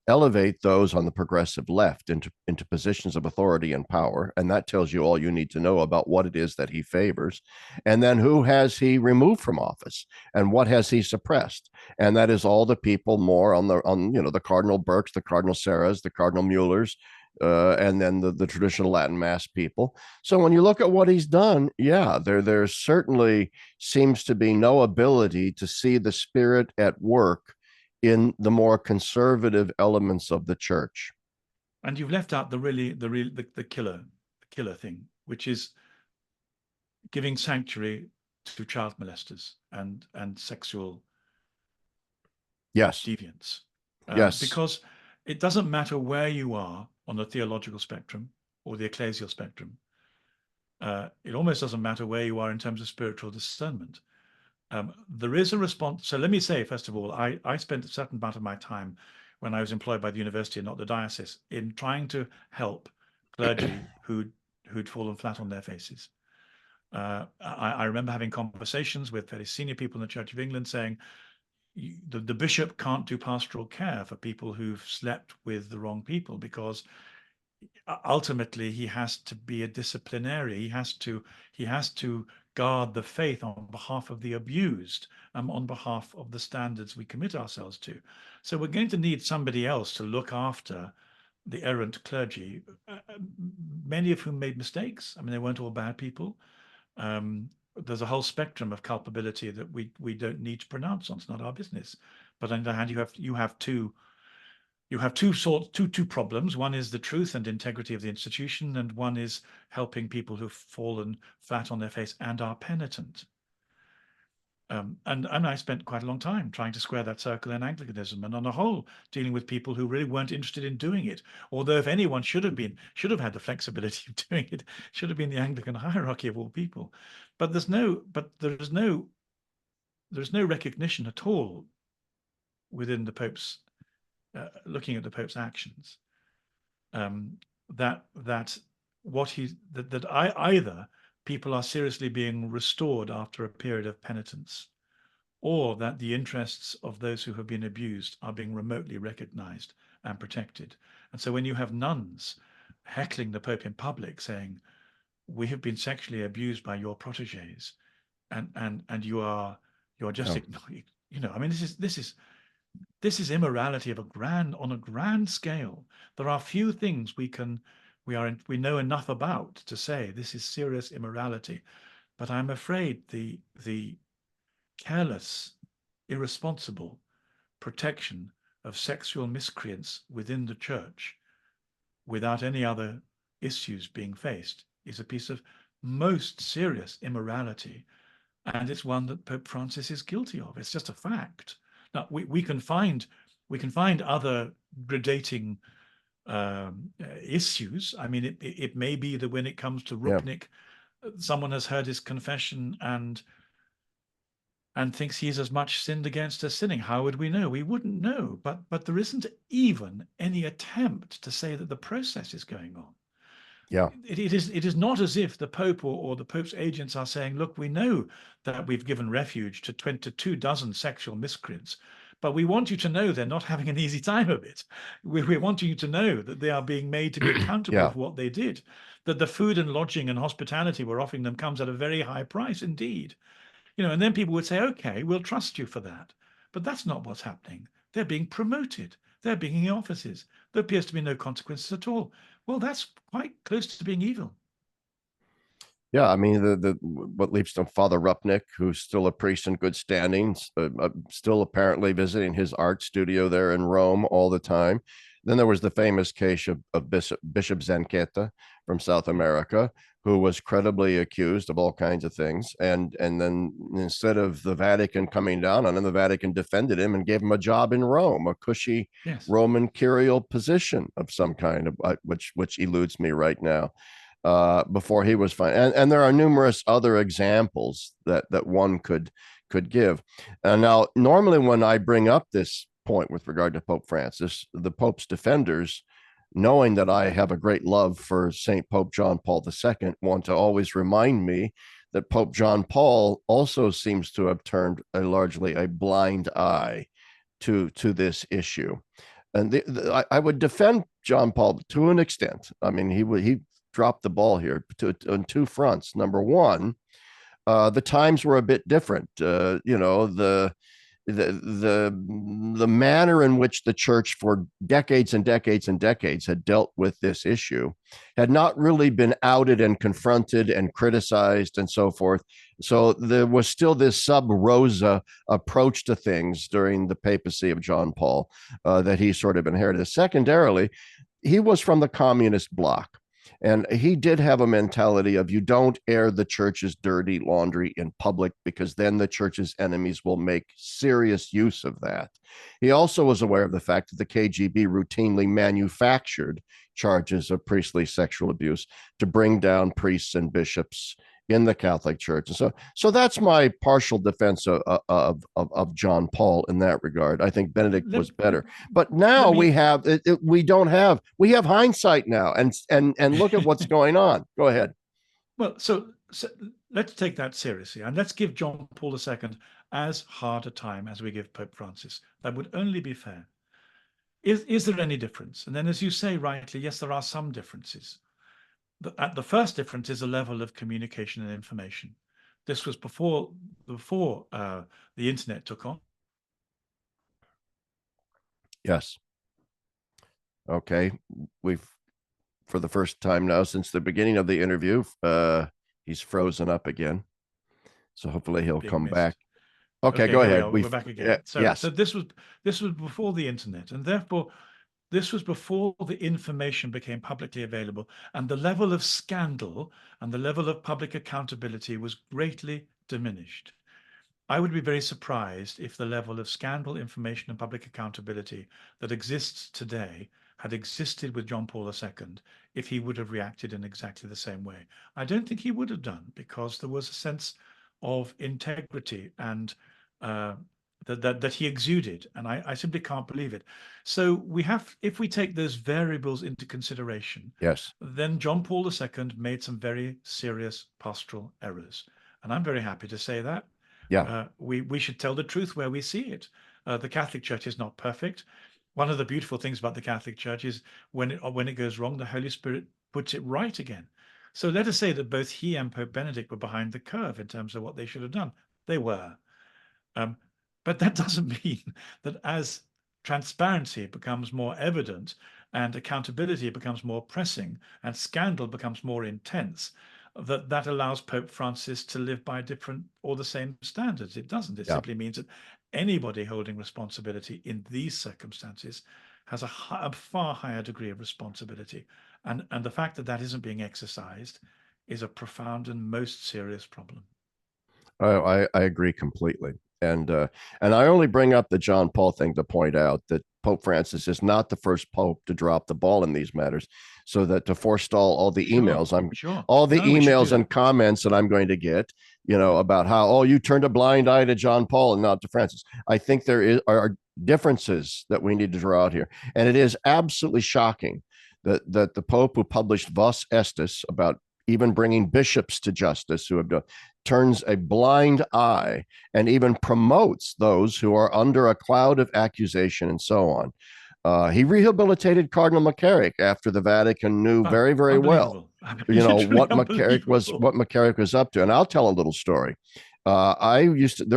[SPEAKER 1] those on the progressive left into positions of authority and power. And that tells you all you need to know about what it is that he favors. And then who has he removed from office and what has he suppressed? And that is all the people more on the Cardinal Burkes, the Cardinal Sarahs, the Cardinal Muellers, and then the traditional Latin Mass people. So when you look at what he's done, yeah, there certainly seems to be no ability to see the Spirit at work in the more conservative elements of the church.
[SPEAKER 2] And you've left out the killer thing, which is giving sanctuary to child molesters and sexual
[SPEAKER 1] Yes.
[SPEAKER 2] deviance.
[SPEAKER 1] Yes.
[SPEAKER 2] Because it doesn't matter where you are on the theological spectrum or the ecclesial spectrum. It almost doesn't matter where you are in terms of spiritual discernment. There is a response. So let me say, first of all, I spent a certain amount of my time when I was employed by the university and not the diocese in trying to help clergy who'd fallen flat on their faces. I remember having conversations with very senior people in the Church of England saying, the bishop can't do pastoral care for people who've slept with the wrong people because ultimately he has to be a disciplinarian. He has to guard the faith on behalf of the abused, on behalf of the standards we commit ourselves to. So we're going to need somebody else to look after the errant clergy, many of whom made mistakes. I mean, they weren't all bad people. there's a whole spectrum of culpability that we don't need to pronounce on. It's not our business. But on the other hand, you have two problems. One is the truth and integrity of the institution, and one is helping people who've fallen flat on their face and are penitent. And I spent quite a long time trying to square that circle in Anglicanism, and on the whole, dealing with people who really weren't interested in doing it. Although if anyone should have had the flexibility of doing it, should have been the Anglican hierarchy of all people. But there's no recognition at all within the Pope's looking at the Pope's actions, that either people are seriously being restored after a period of penitence, or that the interests of those who have been abused are being remotely recognized and protected. And so when you have nuns heckling the Pope in public saying, we have been sexually abused by your proteges, and you're just ignoring, I mean, this is immorality on a grand scale. There are few things we know enough about to say this is serious immorality, but I'm afraid the careless, irresponsible protection of sexual miscreants within the church without any other issues being faced is a piece of most serious immorality, and it's one that Pope Francis is guilty of. It's just a fact. Now we can find other gradating issues. I mean, it may be that when it comes to Rupnik, someone has heard his confession and thinks he's as much sinned against as sinning. How would we know? We wouldn't know. But there isn't even any attempt to say that the process is going on.
[SPEAKER 1] Yeah.
[SPEAKER 2] It is not as if the Pope or the Pope's agents are saying, look, we know that we've given refuge to 22 sexual miscreants, but we want you to know they're not having an easy time of it. We want you to know that they are being made to be accountable for what they did, that the food and lodging and hospitality we're offering them comes at a very high price indeed. And then people would say, okay, we'll trust you for that. But that's not what's happening. They're being promoted. They're being in offices. There appears to be no consequences at all. Well, that's quite close to being evil.
[SPEAKER 1] Yeah, I mean, what leads to Father Rupnik, who's still a priest in good standings, still apparently visiting his art studio there in Rome all the time. Then there was the famous case of Bishop Zanchetta from South America, who was credibly accused of all kinds of things. And then instead of the Vatican coming down on him, the Vatican defended him and gave him a job in Rome, a cushy Roman curial position of some kind, which eludes me right now. Before he was fine, and there are numerous other examples that one could give. And now, normally, when I bring up this point with regard to Pope Francis, the Pope's defenders, knowing that I have a great love for Saint Pope John Paul II, want to always remind me that Pope John Paul also seems to have turned largely a blind eye to this issue. And I would defend John Paul to an extent. I mean, he dropped the ball here on two fronts. Number one, the times were a bit different. The manner in which the church for decades and decades and decades had dealt with this issue had not really been outed and confronted and criticized and so forth. So there was still this sub rosa approach to things during the papacy of John Paul that he sort of inherited. Secondarily, he was from the communist bloc. And he did have a mentality of you don't air the church's dirty laundry in public because then the church's enemies will make serious use of that. He also was aware of the fact that the KGB routinely manufactured charges of priestly sexual abuse to bring down priests and bishops in the Catholic Church. And so that's my partial defense of John Paul in that regard. I think Benedict was better. But now we have hindsight now and look at what's going on. Go ahead.
[SPEAKER 2] Well, so let's take that seriously, and let's give John Paul II as hard a time as we give Pope Francis. That would only be fair. Is there any difference? And then, as you say rightly, yes, there are some differences. The first difference is the level of communication and information. This was before the internet took on.
[SPEAKER 1] Yes. Okay. We've, for the first time now since the beginning of the interview, he's frozen up again. So hopefully he'll
[SPEAKER 2] being
[SPEAKER 1] come back.
[SPEAKER 2] missed.
[SPEAKER 1] Okay,
[SPEAKER 2] Okay,
[SPEAKER 1] go
[SPEAKER 2] here we
[SPEAKER 1] ahead.
[SPEAKER 2] are. We're back again. So
[SPEAKER 1] Yes,
[SPEAKER 2] this was before the internet, and therefore this was before the information became publicly available, and the level of scandal and the level of public accountability was greatly diminished. I would be very surprised if the level of scandal, information, and public accountability that exists today had existed with John Paul II if he would have reacted in exactly the same way. I don't think he would have done, because there was a sense of integrity and that he exuded, and I simply can't believe it. So if we take those variables into consideration,
[SPEAKER 1] yes,
[SPEAKER 2] then John Paul II made some very serious pastoral errors, and I'm very happy to say that.
[SPEAKER 1] yeah,
[SPEAKER 2] We should tell the truth where we see it. The Catholic Church is not perfect. One of the beautiful things about the Catholic Church is when it goes wrong, the Holy Spirit puts it right again. So let us say that both he and Pope Benedict were behind the curve in terms of what they should have done. They were. Um, but that doesn't mean that as transparency becomes more evident and accountability becomes more pressing and scandal becomes more intense, that allows Pope Francis to live by different or the same standards. It doesn't. It
[SPEAKER 1] yeah.
[SPEAKER 2] simply means that anybody holding responsibility in these circumstances has a far higher degree of responsibility. And the fact that that isn't being exercised is a profound and most serious problem.
[SPEAKER 1] I agree completely. And I only bring up the John Paul thing to point out that Pope Francis is not the first pope to drop the ball in these matters. So that to forestall
[SPEAKER 2] Sure, sure.
[SPEAKER 1] all the
[SPEAKER 2] No, we should do
[SPEAKER 1] emails
[SPEAKER 2] that.
[SPEAKER 1] and comments that I'm going to get, about how, oh, you turned a blind eye to John Paul and not to Francis. I think are differences that we need to draw out here. And it is absolutely shocking that the Pope who published Vos Estis about even bringing bishops to justice who have done turns a blind eye and even promotes those who are under a cloud of accusation and so on. He rehabilitated Cardinal McCarrick after the Vatican knew
[SPEAKER 2] Oh,
[SPEAKER 1] very, very well,
[SPEAKER 2] unbelievable. I mean, literally unbelievable.
[SPEAKER 1] what McCarrick was up to. And I'll tell a little story. There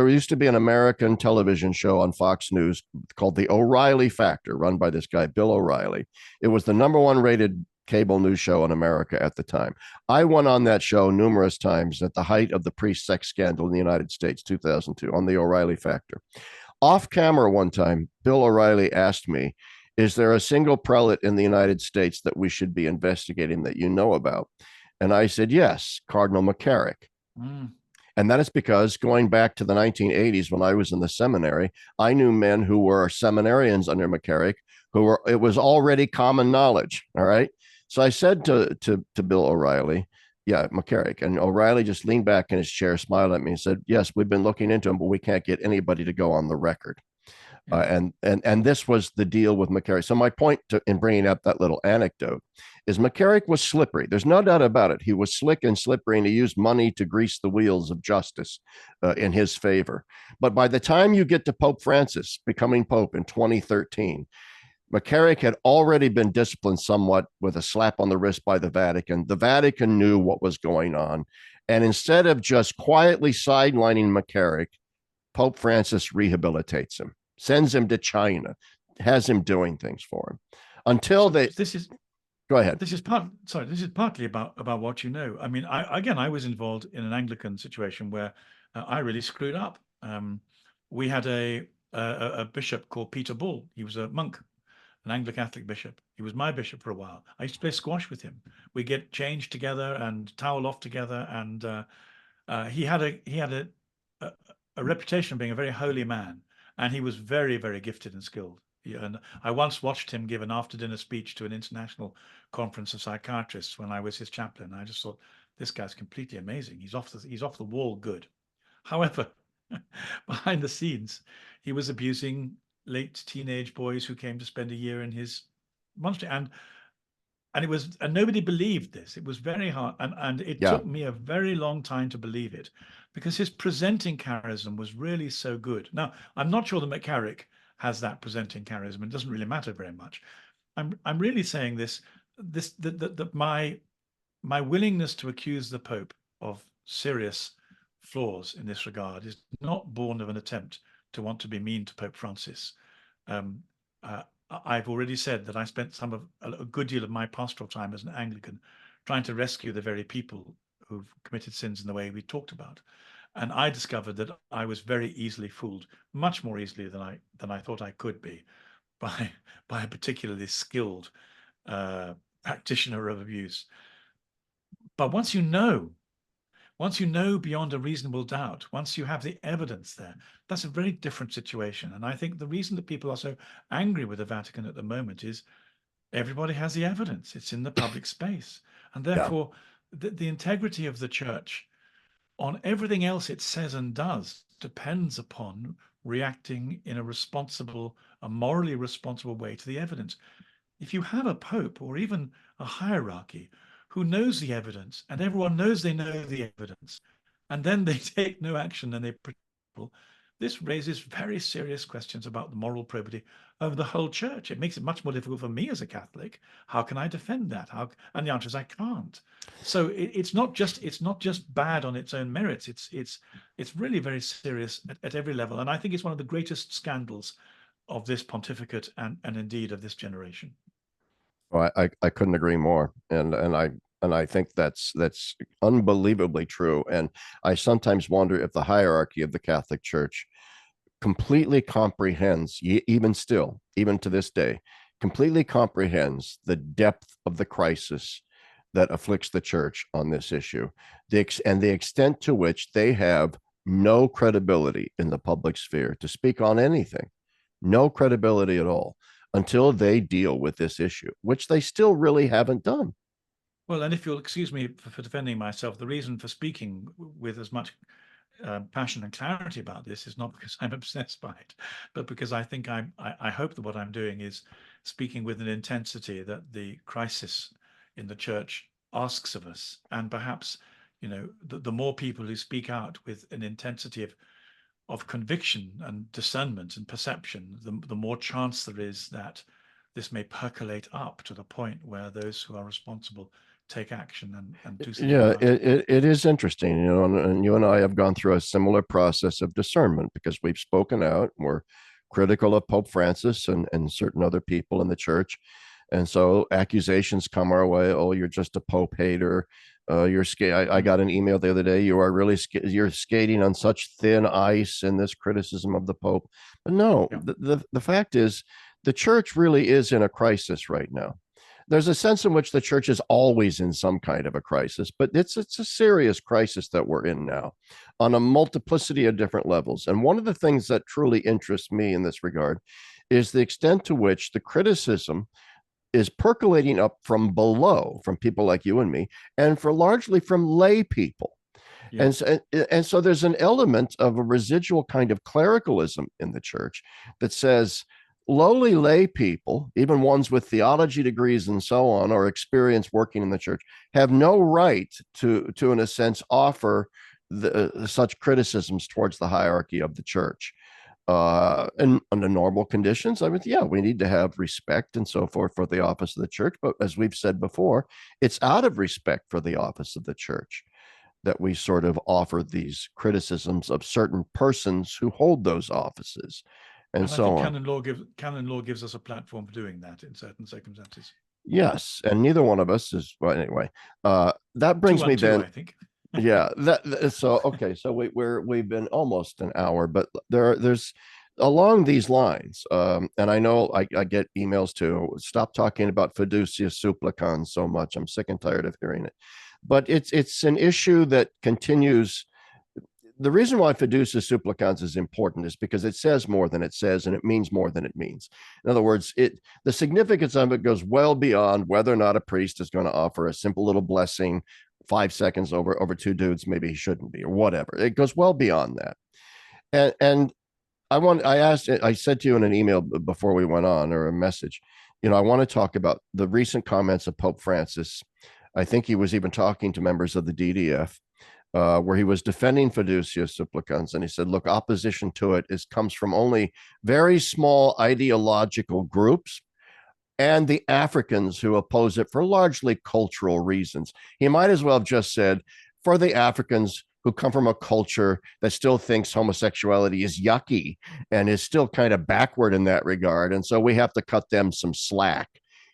[SPEAKER 1] used to be an American television show on Fox News called The O'Reilly Factor, run by this guy, Bill O'Reilly. It was the number one rated cable news show in America at the time. I went on that show numerous times at the height of the priest sex scandal in the United States, 2002, on the O'Reilly Factor. Off camera one time, Bill O'Reilly asked me, is there a single prelate in the United States that we should be investigating that you know about? And I said, yes, Cardinal McCarrick.
[SPEAKER 2] Mm.
[SPEAKER 1] And that is because going back to the 1980s when I was in the seminary, I knew men who were seminarians under McCarrick it was already common knowledge. All right. So I said to Bill O'Reilly, yeah, McCarrick. And O'Reilly just leaned back in his chair, smiled at me and said, yes, we've been looking into him, but we can't get anybody to go on the record.
[SPEAKER 2] Yeah.
[SPEAKER 1] And this was the deal with McCarrick. So my point in bringing up that little anecdote is McCarrick was slippery. There's no doubt about it. He was slick and slippery, and he used money to grease the wheels of justice in his favor. But by the time you get to Pope Francis becoming Pope in 2013, McCarrick had already been disciplined somewhat with a slap on the wrist by the Vatican. The Vatican knew what was going on. And instead of just quietly sidelining McCarrick, Pope Francis rehabilitates him, sends him to China, has him doing things for him until
[SPEAKER 2] So
[SPEAKER 1] they
[SPEAKER 2] this is
[SPEAKER 1] go ahead.
[SPEAKER 2] this is partly about what you know. I mean, I was involved in an Anglican situation where I really screwed up. We had a bishop called Peter Bull. He was a monk, an Anglo-Catholic bishop. He was my bishop for a while. I used to play squash with him. We get changed together and towel off together. And he had a, a reputation of being a very holy man, and he was very, very gifted and skilled. And I once watched him give an after-dinner speech to an international conference of psychiatrists when I was his chaplain. I just thought, this guy's completely amazing. He's off the wall good. However, behind the scenes, he was abusing late teenage boys who came to spend a year in his monastery, and nobody believed this. It was very hard, and it
[SPEAKER 1] Yeah.
[SPEAKER 2] took me a very long time to believe it, because his presenting charism was really so good. Now, I'm not sure that McCarrick has that presenting charism. It doesn't really matter very much. I'm really saying that my willingness to accuse the Pope of serious flaws in this regard is not born of an attempt to want to be mean to Pope Francis. Um, uh, I've already said that I spent a good deal of my pastoral time as an Anglican trying to rescue the very people who've committed sins in the way we talked about. And I discovered that I was very easily fooled, much more easily than I thought I could be, by by a particularly skilled practitioner of abuse. But once you know beyond a reasonable doubt, once you have the evidence there, that's a very different situation. And I think the reason that people are so angry with the Vatican at the moment is everybody has the evidence. It's in the public space. And
[SPEAKER 1] Yeah.
[SPEAKER 2] therefore, the integrity of the church on everything else it says and does depends upon reacting in a responsible, a morally responsible way to the evidence. If you have a pope or even a hierarchy who knows the evidence and everyone knows they know the evidence, and then they take no action and they protect people, this raises very serious questions about the moral probity of the whole church. It makes it much more difficult for me as a Catholic. How can I defend that? And the answer is I can't. So it's not just bad on its own merits. It's really very serious at every level. And I think it's one of the greatest scandals of this pontificate and indeed of this generation.
[SPEAKER 1] Well, I couldn't agree more, and I think that's unbelievably true. And I sometimes wonder if the hierarchy of the Catholic Church completely comprehends, even still, even to this day, completely comprehends the depth of the crisis that afflicts the church on this issue, and the extent to which they have no credibility in the public sphere to speak on anything, no credibility at all until they deal with this issue, which they still really haven't done.
[SPEAKER 2] Well, and if you'll excuse me for defending myself, the reason for speaking with as much passion and clarity about this is not because I'm obsessed by it, but because I think I hope that what I'm doing is speaking with an intensity that the crisis in the church asks of us. And perhaps, the more people who speak out with an intensity of conviction and discernment and perception, the more chance there is that this may percolate up to the point where those who are responsible take action and do something
[SPEAKER 1] Yeah,
[SPEAKER 2] about it.
[SPEAKER 1] it is interesting, and you and I have gone through a similar process of discernment because we've spoken out. We're critical of Pope Francis and certain other people in the church. And so accusations come our way. Oh, you're just a Pope hater. You're I got an email the other day. You are really you're skating on such thin ice in this criticism of the Pope. But no,
[SPEAKER 2] Yeah.
[SPEAKER 1] the fact is, the church really is in a crisis right now. There's a sense in which the church is always in some kind of a crisis, but it's a serious crisis that we're in now on a multiplicity of different levels. And one of the things that truly interests me in this regard is the extent to which the criticism is percolating up from below, from people like you and me, and for largely from lay people.
[SPEAKER 2] Yeah.
[SPEAKER 1] And so there's an element of a residual kind of clericalism in the church that says lowly lay people, even ones with theology degrees and so on, or experience working in the church, have no right to in a sense, offer such criticisms towards the hierarchy of the church. And under normal conditions, I mean, yeah, we need to have respect and so forth for the office of the church. But as we've said before, it's out of respect for the office of the church that we sort of offer these criticisms of certain persons who hold those offices and
[SPEAKER 2] And I
[SPEAKER 1] so
[SPEAKER 2] think
[SPEAKER 1] on.
[SPEAKER 2] canon law gives us a platform for doing that in certain circumstances.
[SPEAKER 1] Yes, and neither one of us is, well, anyway. That brings me
[SPEAKER 2] 2-on-2,
[SPEAKER 1] then.
[SPEAKER 2] I think.
[SPEAKER 1] Yeah, so okay, so we've been almost an hour, but there's along these lines, and I know I get emails too. Stop talking about fiducia supplicans so much. I'm sick and tired of hearing it. But it's an issue that continues. The reason why fiducia supplicans is important is because it says more than it says and it means more than it means. In other words, the significance of it goes well beyond whether or not a priest is going to offer a simple little blessing 5 seconds over two dudes. Maybe he shouldn't be, or whatever. It goes well beyond that. And I said to you in an email before we went on, or a message, I want to talk about the recent comments of Pope Francis. I think he was even talking to members of the DDF, where he was defending fiducia supplicans, and he said, "Look, opposition to it comes from only very small ideological groups, and the Africans who oppose it for largely cultural reasons." He might as well have just said, "For the Africans who come from a culture that still thinks homosexuality is yucky and is still kind of backward in that regard, and so we have to cut them some slack."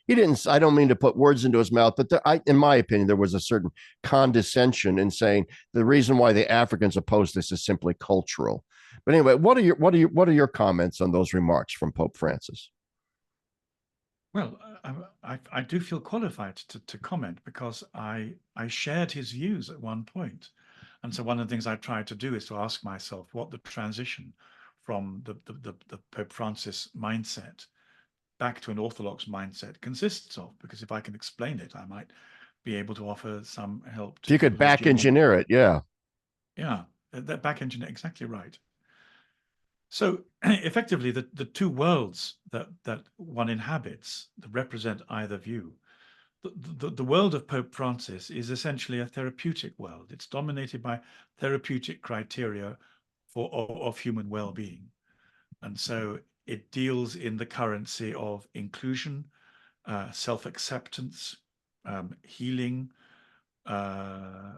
[SPEAKER 1] he didn't. I don't mean to put words into his mouth, but in my opinion, there was a certain condescension in saying the reason why the Africans oppose this is simply cultural. But anyway, what are your comments on those remarks from Pope Francis?
[SPEAKER 2] Well, I do feel qualified to comment because I shared his views at one point. And so one of the things I tried to do is to ask myself what the transition from the Pope Francis mindset back to an Orthodox mindset consists of, because if I can explain it, I might be able to offer some help
[SPEAKER 1] If you
[SPEAKER 2] to
[SPEAKER 1] could back
[SPEAKER 2] legitimate.
[SPEAKER 1] engineer it, yeah.
[SPEAKER 2] Yeah, that back engineer, exactly right. So effectively, the two worlds that one inhabits that represent either view. The world of Pope Francis is essentially a therapeutic world. It's dominated by therapeutic criteria of human well-being. And so it deals in the currency of inclusion, self-acceptance, healing, uh,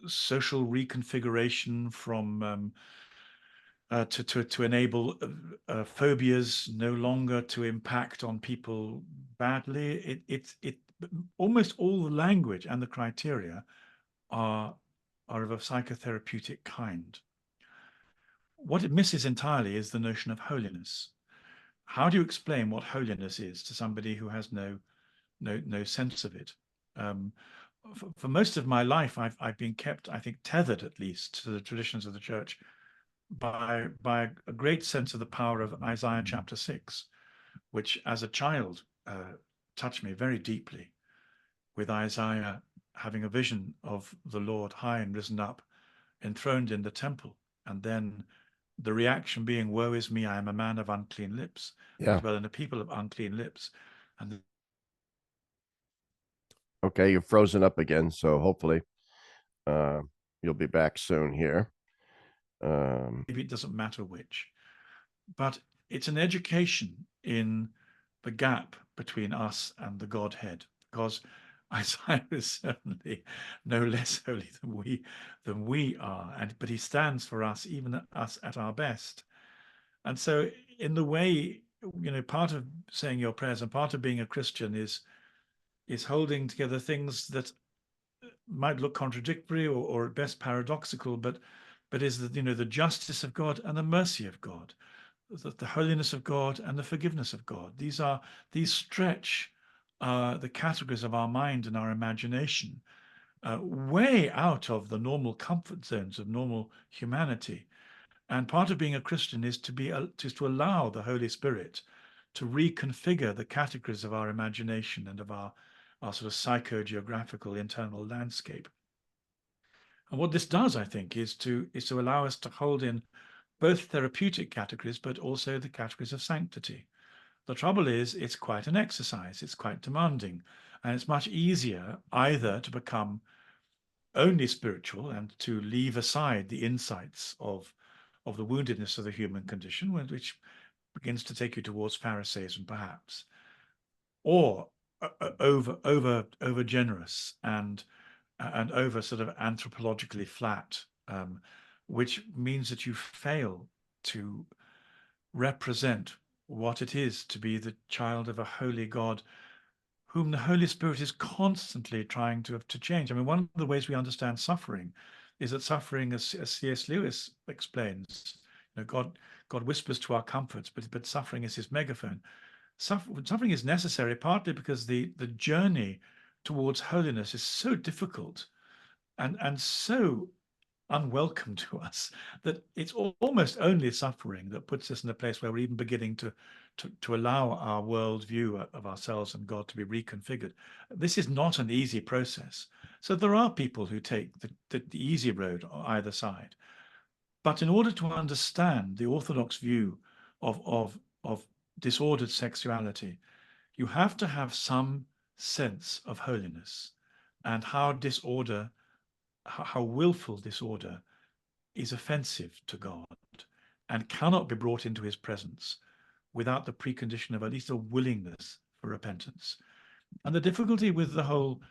[SPEAKER 2] social reconfiguration from to enable phobias no longer to impact on people badly. It almost all the language and the criteria are of a psychotherapeutic kind. What it misses entirely is the notion of holiness. How do you explain what holiness is to somebody who has no sense of it? Um, for most of my life, I've been kept, I think, tethered at least to the traditions of the church by a great sense of the power of Isaiah chapter 6, which as a child touched me very deeply, with Isaiah having a vision of the Lord high and risen up, enthroned in the temple, and then the reaction being, woe is me, I am a man of unclean lips. I
[SPEAKER 1] Yeah.
[SPEAKER 2] dwell in a people of unclean lips. And
[SPEAKER 1] Okay, you're frozen up again, so hopefully uh, you'll be back soon here.
[SPEAKER 2] maybe it doesn't matter which, but it's an education in the gap between us and the Godhead, because Isaiah is certainly no less holy than we are, but he stands for us, even us at our best. And so, in the way, part of saying your prayers and part of being a Christian is holding together things that might look contradictory or at best paradoxical, but is the justice of God and the mercy of God, the holiness of God and the forgiveness of God. These stretch the categories of our mind and our imagination way out of the normal comfort zones of normal humanity. And part of being a Christian is to allow the Holy Spirit to reconfigure the categories of our imagination and of our sort of psychogeographical internal landscape. And what this does, I think, is to allow us to hold in both therapeutic categories, but also the categories of sanctity. The trouble is, it's quite an exercise, it's quite demanding, and it's much easier either to become only spiritual and to leave aside the insights of the woundedness of the human condition, which begins to take you towards Pharisaism, perhaps, or over generous and over sort of anthropologically flat, which means that you fail to represent what it is to be the child of a holy God whom the Holy Spirit is constantly trying to change. I mean, one of the ways we understand suffering is that suffering, as C.S. Lewis explains, God whispers to our comforts, but suffering is his megaphone. Suffering is necessary partly because the journey towards holiness is so difficult and so unwelcome to us that it's almost only suffering that puts us in a place where we're even beginning to allow our worldview of ourselves and God to be reconfigured. This is not an easy process. So there are people who take the easy road on either side. But in order to understand the Orthodox view of disordered sexuality, you have to have some sense of holiness and how willful disorder is offensive to God and cannot be brought into his presence without the precondition of at least a willingness for repentance. And the difficulty with the whole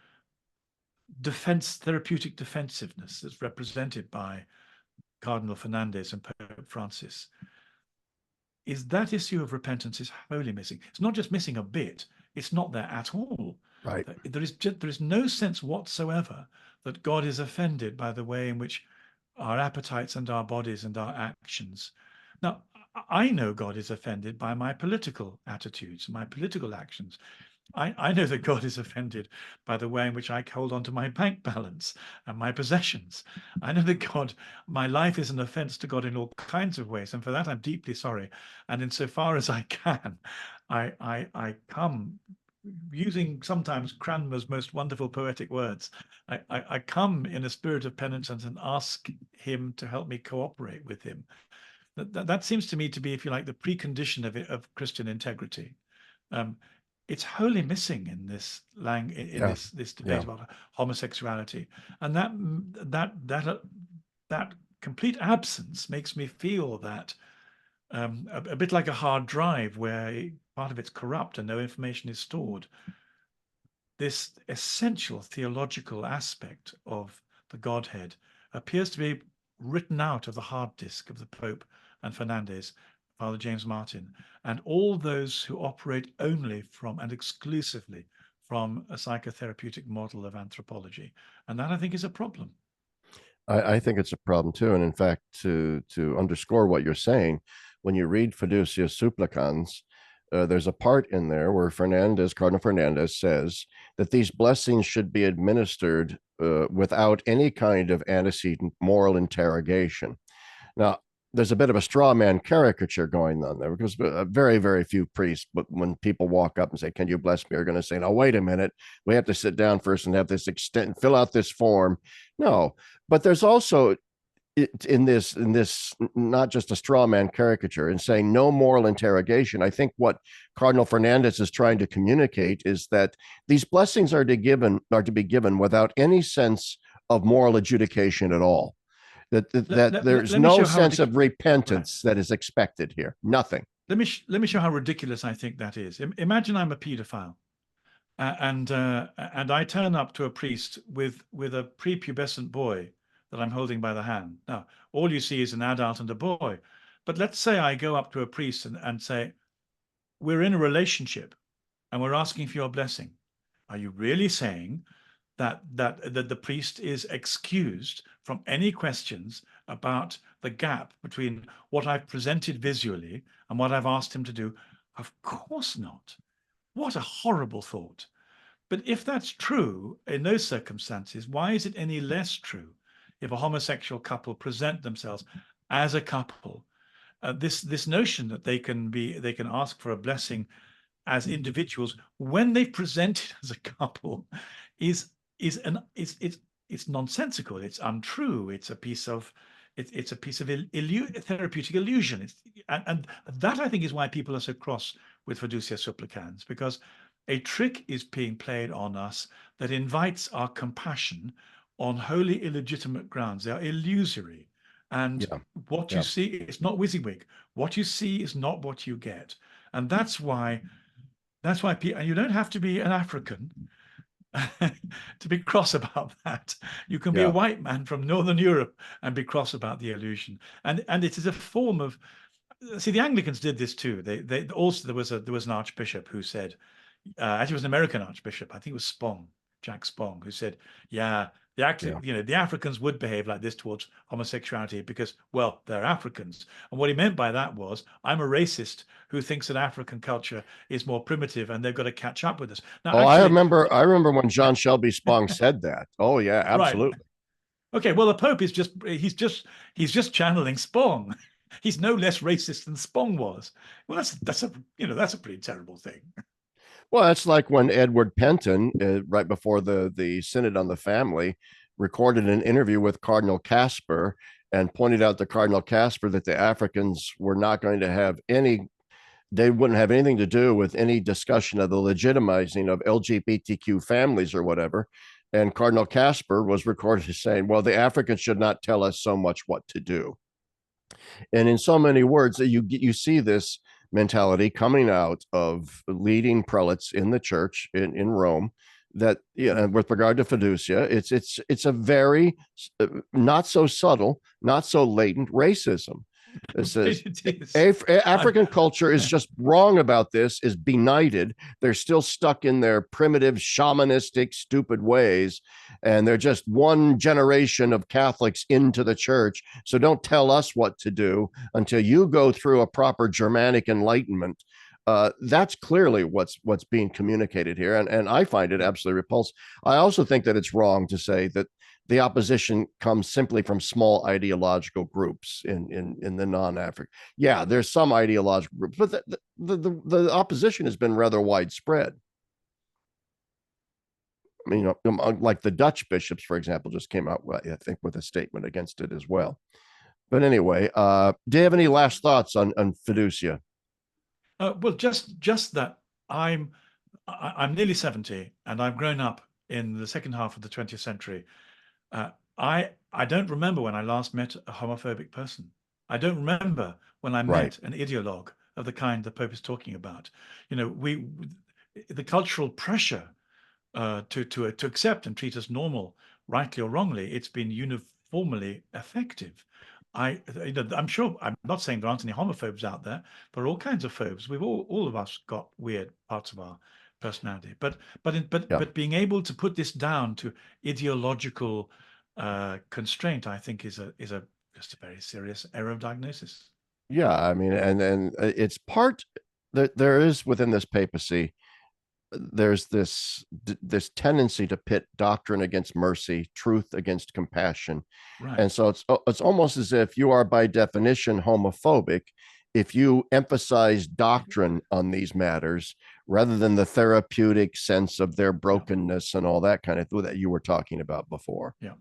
[SPEAKER 2] therapeutic defensiveness that's represented by Cardinal Fernandez and Pope Francis is that issue of repentance is wholly missing. It's not just missing a bit, It's not there at all.
[SPEAKER 1] Right.
[SPEAKER 2] There is no sense whatsoever that God is offended by the way in which our appetites and our bodies and our actions. Now, I know God is offended by my political attitudes, my political actions. I know that God is offended by the way in which I hold on to my bank balance and my possessions. I know that my life is an offense to God in all kinds of ways, and for that I'm deeply sorry. And insofar as I can, I come using sometimes Cranmer's most wonderful poetic words. I come in a spirit of penitence and ask him to help me cooperate with him. That seems to me to be, if you like, the precondition of Christian integrity. Um, it's wholly missing in this
[SPEAKER 1] Yeah.
[SPEAKER 2] this debate
[SPEAKER 1] Yeah.
[SPEAKER 2] about homosexuality, and that complete absence makes me feel that a bit like a hard drive where part of it's corrupt and no information is stored. This essential theological aspect of the Godhead appears to be written out of the hard disk of the Pope and Fernandez, Father James Martin, and all those who operate only from and exclusively from a psychotherapeutic model of anthropology. And that, I think, is a problem.
[SPEAKER 1] I think it's a problem too. And in fact, to underscore what you're saying, when you read Fiducia Supplicans, there's a part in there where Cardinal Fernandez says that these blessings should be administered without any kind of antecedent moral interrogation. Now, there's a bit of a straw man caricature going on there because very, very few priests, but when people walk up and say, "Can you bless me?" are going to say, "No, wait a minute. We have to sit down first and have this fill out this form." No, but there's also in this not just a straw man caricature and saying no moral interrogation. I think what Cardinal Fernandez is trying to communicate is that these blessings are to be given without any sense of moral adjudication at all. That there's no sense of repentance that is expected here. Nothing.
[SPEAKER 2] Let me show how ridiculous I think that is. Imagine I'm a paedophile, and I turn up to a priest with a prepubescent boy that I'm holding by the hand. Now, all you see is an adult and a boy. But let's say I go up to a priest and say, "We're in a relationship, and we're asking for your blessing." Are you really saying that the priest is excused from any questions about the gap between what I've presented visually and what I've asked him to do? Of course not. What a horrible thought. But if that's true in those circumstances, why is it any less true if a homosexual couple present themselves as a couple? This notion that they can ask for a blessing as individuals when they present it as a couple is it's nonsensical. It's untrue. It's a piece of therapeutic illusion. And that, I think, is why people are so cross with Fiducia Supplicans, because a trick is being played on us that invites our compassion on wholly illegitimate grounds. They are illusory. And what you see is not WYSIWYG. What you see is not what you get. And that's why people, and you don't have to be an African to be cross about that. You can be a white man from Northern Europe and be cross about the illusion. And it is a form of, see, the Anglicans did this too. They also, there was an archbishop who said, actually it was an American archbishop, I think it was Jack Spong, who said, yeah, the Africans would behave like this towards homosexuality because, well, they're Africans. And what he meant by that was, I'm a racist who thinks that African culture is more primitive and they've got to catch up with us. Now,
[SPEAKER 1] I remember when John Shelby Spong said that. Oh yeah, absolutely.
[SPEAKER 2] Right. Okay, well, the Pope is he's just channeling Spong. He's no less racist than Spong was. Well, that's a pretty terrible thing.
[SPEAKER 1] Well, that's like when Edward Penton, right before the Synod on the Family, recorded an interview with Cardinal Casper and pointed out to Cardinal Casper that the Africans were not going to have they wouldn't have anything to do with any discussion of the legitimizing of LGBTQ families or whatever. And Cardinal Casper was recorded as saying, well, the Africans should not tell us so much what to do. And in so many words, you see this mentality coming out of leading prelates in the church in Rome, that with regard to fiducia, it's a very not so subtle, not so latent racism. It says
[SPEAKER 2] It is.
[SPEAKER 1] African culture is just wrong about this, is benighted. They're still stuck in their primitive, shamanistic, stupid ways. And they're just one generation of Catholics into the church. So don't tell us what to do until you go through a proper Germanic enlightenment. That's clearly what's being communicated here. And I find it absolutely repulsive. I also think that it's wrong to say that the opposition comes simply from small ideological groups in the non-African. Yeah, there's some ideological groups, but the opposition has been rather widespread. I mean, like the Dutch bishops, for example, just came out, I think, with a statement against it as well. But anyway, do you have any last thoughts on fiducia?
[SPEAKER 2] Well, just that I'm nearly 70, and I've grown up in the second half of the 20th century. I don't remember when I last met a homophobic person. I don't remember when I met an ideologue of the kind the Pope is talking about. You know, the cultural pressure to accept and treat as normal, rightly or wrongly, it's been uniformly effective. I'm sure, I'm not saying there aren't any homophobes out there. There are all kinds of phobes. We've all of us got weird parts of our personality, but being able to put this down to ideological constraint, I think, is just a very serious error of diagnosis.
[SPEAKER 1] Yeah, I mean, and it's part that there is within this papacy, there's this tendency to pit doctrine against mercy, truth against compassion.
[SPEAKER 2] Right.
[SPEAKER 1] And so it's almost as if you are by definition homophobic if you emphasize doctrine on these matters rather than the therapeutic sense of their brokenness and all that kind of thing that you were talking about before.
[SPEAKER 2] Yeah.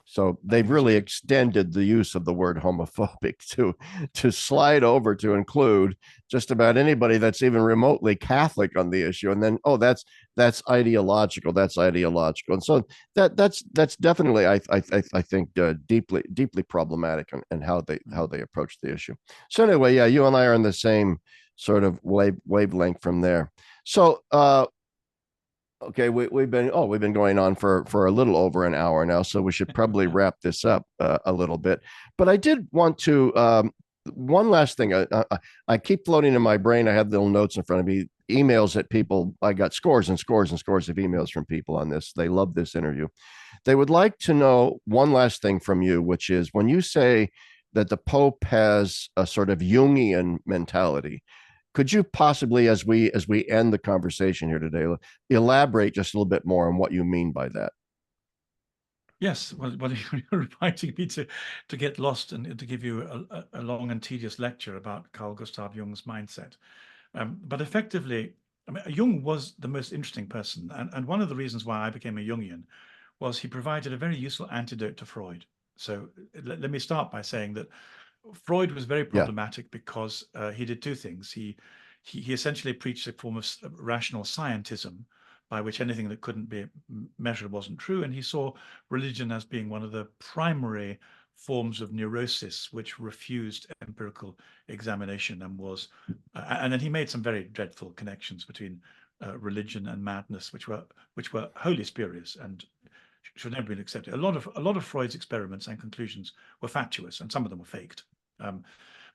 [SPEAKER 1] So they've really extended the use of the word homophobic to slide over to include just about anybody that's even remotely Catholic on the issue. And then, oh, that's ideological. That's ideological. And so that's definitely, I think, deeply problematic in how they approach the issue. So anyway, yeah, you and I are in the same sort of wavelength from there. So okay, we've been going on for a little over an hour now, so we should probably wrap this up a little bit. But I did want to one last thing. I keep floating in my brain. I have little notes in front of me, emails that people. I got scores and scores and scores of emails from people on this. They love this interview. They would like to know one last thing from you, which is when you say that the Pope has a sort of Jungian mentality. Could you possibly, as we end the conversation here today, elaborate just a little bit more on what you mean by that?
[SPEAKER 2] Yes, well, you're inviting me to get lost and to give you a long and tedious lecture about Carl Gustav Jung's mindset. But effectively, I mean, Jung was the most interesting person. And one of the reasons why I became a Jungian was he provided a very useful antidote to Freud. So let me start by saying that Freud was very problematic because he did two things. He essentially preached a form of rational scientism, by which anything that couldn't be measured wasn't true, and he saw religion as being one of the primary forms of neurosis which refused empirical examination and was, and then he made some very dreadful connections between religion and madness, which were wholly spurious and should never been accepted. A lot of Freud's experiments and conclusions were fatuous, and some of them were faked.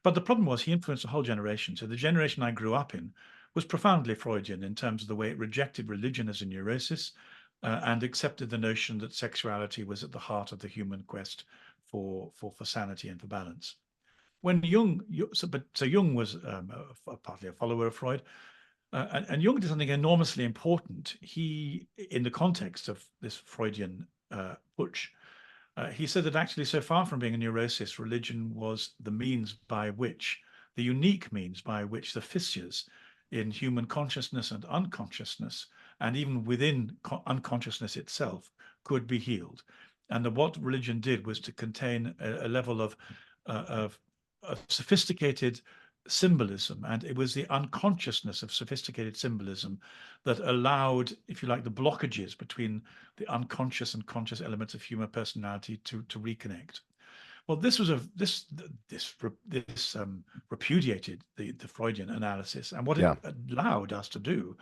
[SPEAKER 2] But the problem was he influenced a whole generation. So the generation I grew up in was profoundly Freudian in terms of the way it rejected religion as a neurosis and accepted the notion that sexuality was at the heart of the human quest for sanity and for balance. When Jung was partly a follower of Freud, and Jung did something enormously important. He, in the context of this Freudian putsch, he said that actually, so far from being a neurosis, religion was the unique means by which the fissures in human consciousness and unconsciousness, and even within unconsciousness itself, could be healed. And that what religion did was to contain a level of sophisticated symbolism, and it was the unconsciousness of sophisticated symbolism that allowed, if you like, the blockages between the unconscious and conscious elements of human personality to reconnect. Well, this repudiated the Freudian analysis, and what it allowed us to do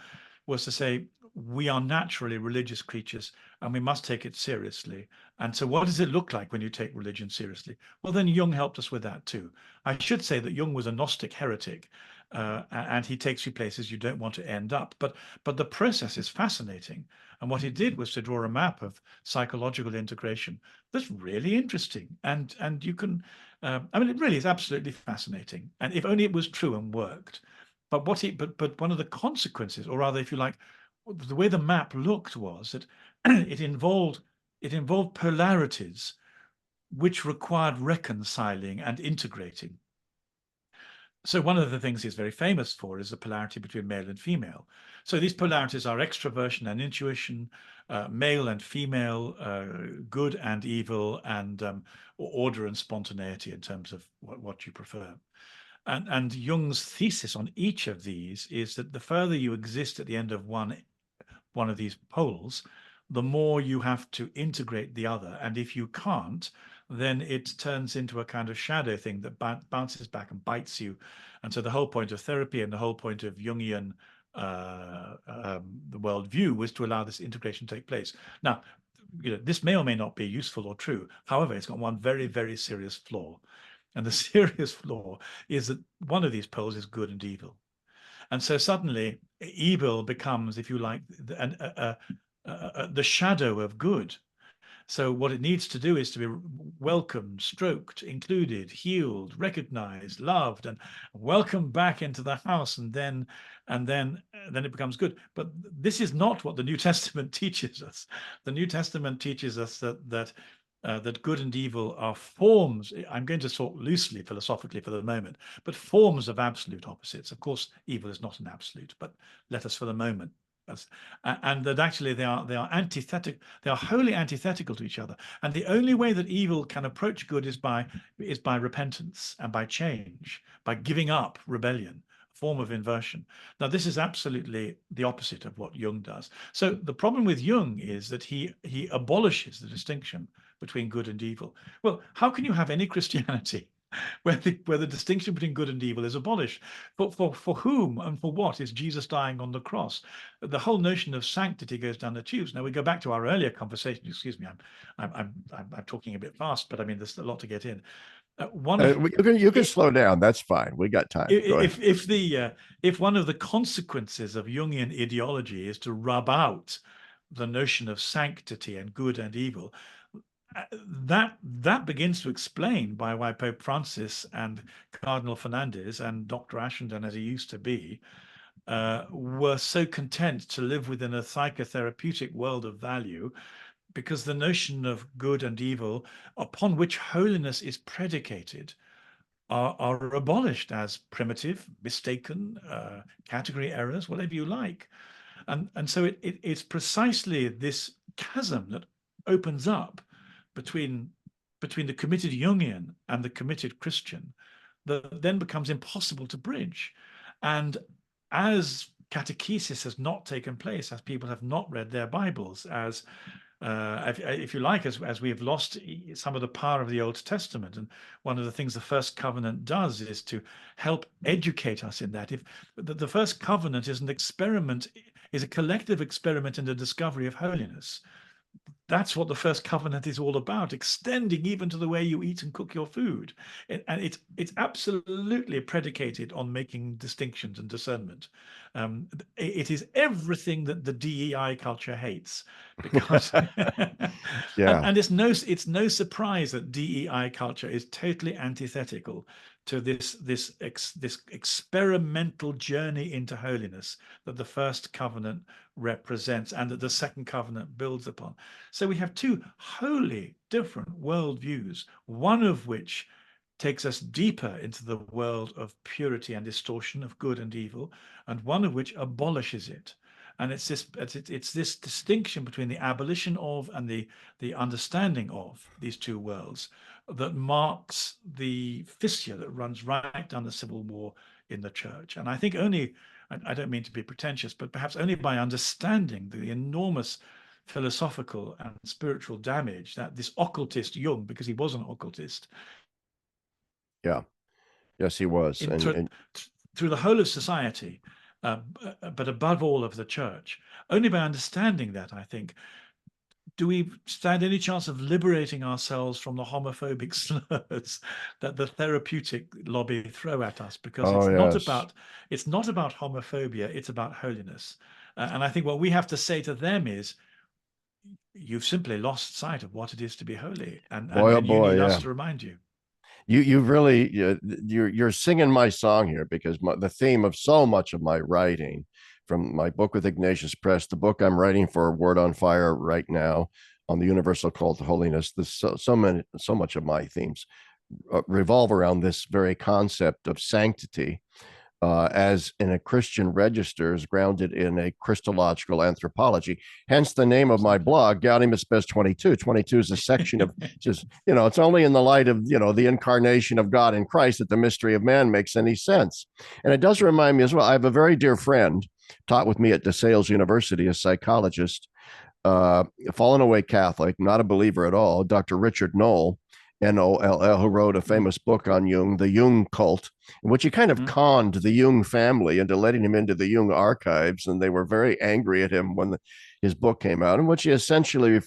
[SPEAKER 2] was to say, we are naturally religious creatures and we must take it seriously. And so what does it look like when you take religion seriously? Well, then Jung helped us with that too. I should say that Jung was a Gnostic heretic, and he takes you places you don't want to end up. But the process is fascinating. And what he did was to draw a map of psychological integration that's really interesting. And you can, I mean, it really is absolutely fascinating. And if only it was true and worked. But but one of the consequences, or rather, if you like, the way the map looked was that it involved polarities which required reconciling and integrating. So one of the things he's very famous for is the polarity between male and female. So these polarities are extroversion and intuition, male and female, good and evil, and order and spontaneity in terms of what you prefer. And Jung's thesis on each of these is that the further you exist at the end of one of these poles, the more you have to integrate the other. And if you can't, then it turns into a kind of shadow thing that bounces back and bites you. And so the whole point of therapy and the whole point of Jungian the worldview was to allow this integration to take place. Now, this may or may not be useful or true. However, it's got one very, very serious flaw. And the serious flaw is that one of these poles is good and evil. And so suddenly evil becomes, if you like, the shadow of good. So what it needs to do is to be welcomed, stroked, included, healed, recognized, loved, and welcomed back into the house, and then it becomes good. But this is not what the New Testament teaches us. The New Testament teaches us that good and evil are forms. I'm going to talk loosely philosophically for the moment, but forms of absolute opposites. Of course, evil is not an absolute, but let us for the moment. And that actually they are antithetical. They are wholly antithetical to each other. And the only way that evil can approach good is by repentance and by change, by giving up rebellion, form of inversion. Now, this is absolutely the opposite of what Jung does. So the problem with Jung is that he abolishes the distinction between good and evil. Well, how can you have any Christianity where the distinction between good and evil is abolished? For whom and for what is Jesus dying on the cross? The whole notion of sanctity goes down the tubes. Now we go back to our earlier conversation. Excuse me, I'm talking a bit fast, but I mean there's a lot to get in.
[SPEAKER 1] You can slow down. That's fine. We got time.
[SPEAKER 2] If one of the consequences of Jungian ideology is to rub out the notion of sanctity and good and evil, that begins to explain why Pope Francis and Cardinal Fernandez and Dr. Ashenden, as he used to be, were so content to live within a psychotherapeutic world of value, because the notion of good and evil, upon which holiness is predicated, are abolished as primitive, mistaken, category errors, whatever you like. And so it's precisely this chasm that opens up between the committed Jungian and the committed Christian that then becomes impossible to bridge. And as catechesis has not taken place, as people have not read their Bibles, as if you like, as we have lost some of the power of the Old Testament. And one of the things the First Covenant does is to help educate us in that. If the First Covenant is an experiment, is a collective experiment in the discovery of holiness. That's what the First Covenant is all about, extending even to the way you eat and cook your food. And it's absolutely predicated on making distinctions and discernment. It is everything that the DEI culture hates, because
[SPEAKER 1] yeah.
[SPEAKER 2] and it's no surprise that DEI culture is totally antithetical to this experimental journey into holiness that the First Covenant represents and that the Second Covenant builds upon. So we have two wholly different worldviews, one of which takes us deeper into the world of purity and distortion, of good and evil, and one of which abolishes it. And it's this distinction between the abolition of and the understanding of these two worlds that marks the fissure that runs right down the civil war in the church. And I think I don't mean to be pretentious, but perhaps only by understanding the enormous philosophical and spiritual damage that this occultist Jung, because he was an occultist,
[SPEAKER 1] yeah, yes, he was,
[SPEAKER 2] through the whole of society, but above all of the church. Only by understanding that, I think, do we stand any chance of liberating ourselves from the homophobic slurs that the therapeutic lobby throw at us? Because
[SPEAKER 1] Oh, yes.
[SPEAKER 2] it's not about homophobia, it's about holiness. And I think what we have to say to them is, you've simply lost sight of what it is to be holy,
[SPEAKER 1] Boy, oh
[SPEAKER 2] and you
[SPEAKER 1] boy,
[SPEAKER 2] need us
[SPEAKER 1] yeah.
[SPEAKER 2] to remind you.
[SPEAKER 1] You really you're singing my song here, because the theme of so much of my writing, from my book with Ignatius Press, the book I'm writing for Word on Fire right now on the universal call to holiness, this so much of my themes revolve around this very concept of sanctity, as in a Christian register, is grounded in a Christological anthropology. Hence the name of my blog, Gaudium et Spes 22. 22 is a section of just, it's only in the light of, the incarnation of God in Christ that the mystery of man makes any sense. And it does remind me as well, I have a very dear friend, taught with me at DeSales University, a psychologist, fallen away Catholic, not a believer at all, Dr. Richard Knoll, Noll, who wrote a famous book on Jung, The Jung Cult, in which he kind of conned the Jung family into letting him into the Jung archives. And they were very angry at him when his book came out, in which he essentially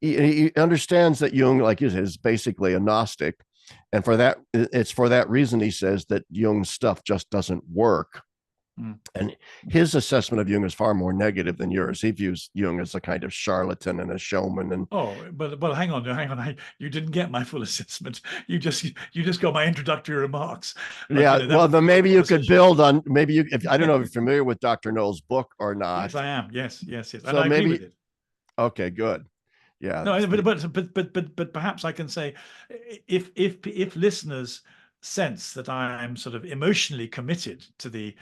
[SPEAKER 1] he understands that Jung, like you said, is basically a Gnostic. And it's for that reason, he says, that Jung's stuff just doesn't work. And his assessment of Jung is far more negative than yours. He views Jung as a kind of charlatan and a showman. And
[SPEAKER 2] but hang on, you didn't get my full assessment. You just got my introductory remarks.
[SPEAKER 1] But, yeah, well, then maybe you could build on, if I don't know if you're familiar with Dr. Knoll's book or not.
[SPEAKER 2] Yes, I am. Yes.
[SPEAKER 1] So
[SPEAKER 2] and I agree with it.
[SPEAKER 1] Okay, good. Yeah.
[SPEAKER 2] No, but perhaps I can say, if listeners sense that I'm sort of emotionally committed to the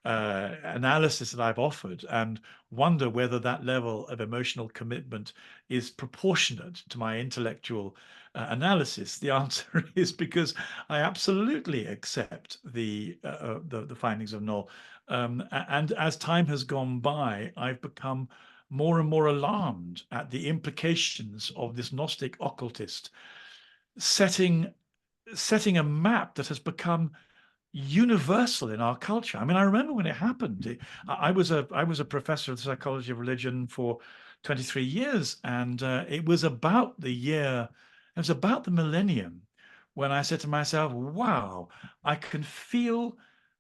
[SPEAKER 2] analysis that I've offered, and wonder whether that level of emotional commitment is proportionate to my intellectual analysis, the answer is because I absolutely accept the findings of Knoll, and as time has gone by, I've become more and more alarmed at the implications of this Gnostic occultist setting a map that has become universal in our culture. I mean, I remember when it happened. I was a professor of the psychology of religion for 23 years, and it was about the millennium when I said to myself, wow, I can feel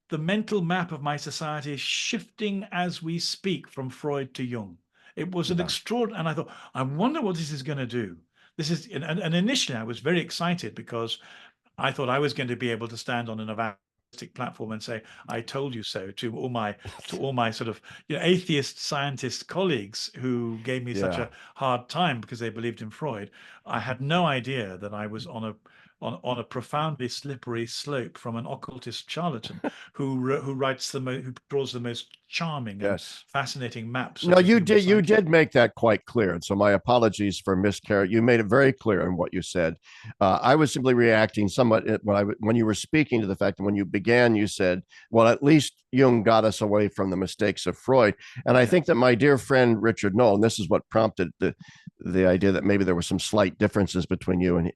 [SPEAKER 2] the mental map of my society shifting as we speak from Freud to Jung. It was an extraordinary, and I thought, I wonder what this is going to do. And initially I was very excited because I thought I was going to be able to stand on an evangelistic platform and say, I told you so, to all my sort of atheist scientist colleagues who gave me such a hard time because they believed in Freud. I had no idea that I was on a profoundly slippery slope from an occultist charlatan who draws the most charming and fascinating maps.
[SPEAKER 1] No, you did make that quite clear, and so my apologies for miscarriage. You made it very clear in what you said. I was simply reacting somewhat when you were speaking to the fact that when you began, you said, "Well, at least Jung got us away from the mistakes of Freud." And I think that my dear friend Richard Knoll, and this is what prompted the idea that maybe there were some slight differences between you and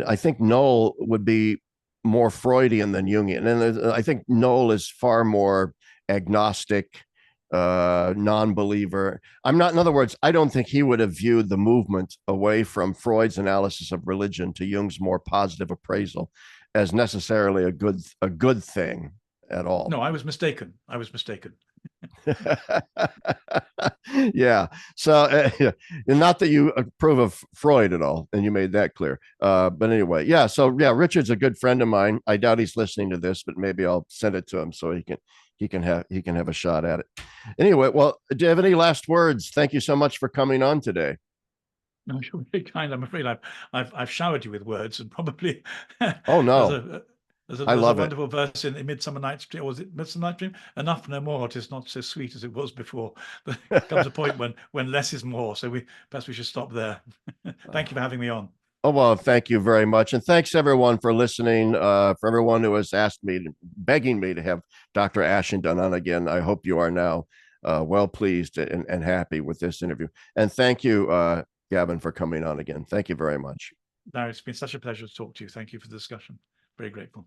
[SPEAKER 1] I think Knoll would be more Freudian than Jungian, and I think Knoll is far more agnostic, non-believer. I'm not, in other words, I don't think he would have viewed the movement away from Freud's analysis of religion to Jung's more positive appraisal as necessarily a good thing at all.
[SPEAKER 2] No, I was mistaken.
[SPEAKER 1] Yeah. So, not that you approve of Freud at all, and you made that clear. But anyway, yeah. So, yeah, Richard's a good friend of mine. I doubt he's listening to this, but maybe I'll send it to him so he can have a shot at it. Anyway, well, do you have any last words? Thank you so much for coming on today.
[SPEAKER 2] No, you're very kind. I'm afraid I've showered you with words, and probably.
[SPEAKER 1] Oh no.
[SPEAKER 2] There's a wonderful verse in Midsummer Night's Dream. Was it Midsummer Night's Dream? Enough, no more. It is not so sweet as it was before. There comes a point when less is more. So perhaps we should stop there. Thank you for having me on.
[SPEAKER 1] Oh, well, thank you very much. And thanks everyone for listening. For everyone who has begging me to have Dr. Ashenden on again. I hope you are now well pleased and happy with this interview. And thank you, Gavin, for coming on again. Thank you very much.
[SPEAKER 2] No, it's been such a pleasure to talk to you. Thank you for the discussion. Very grateful.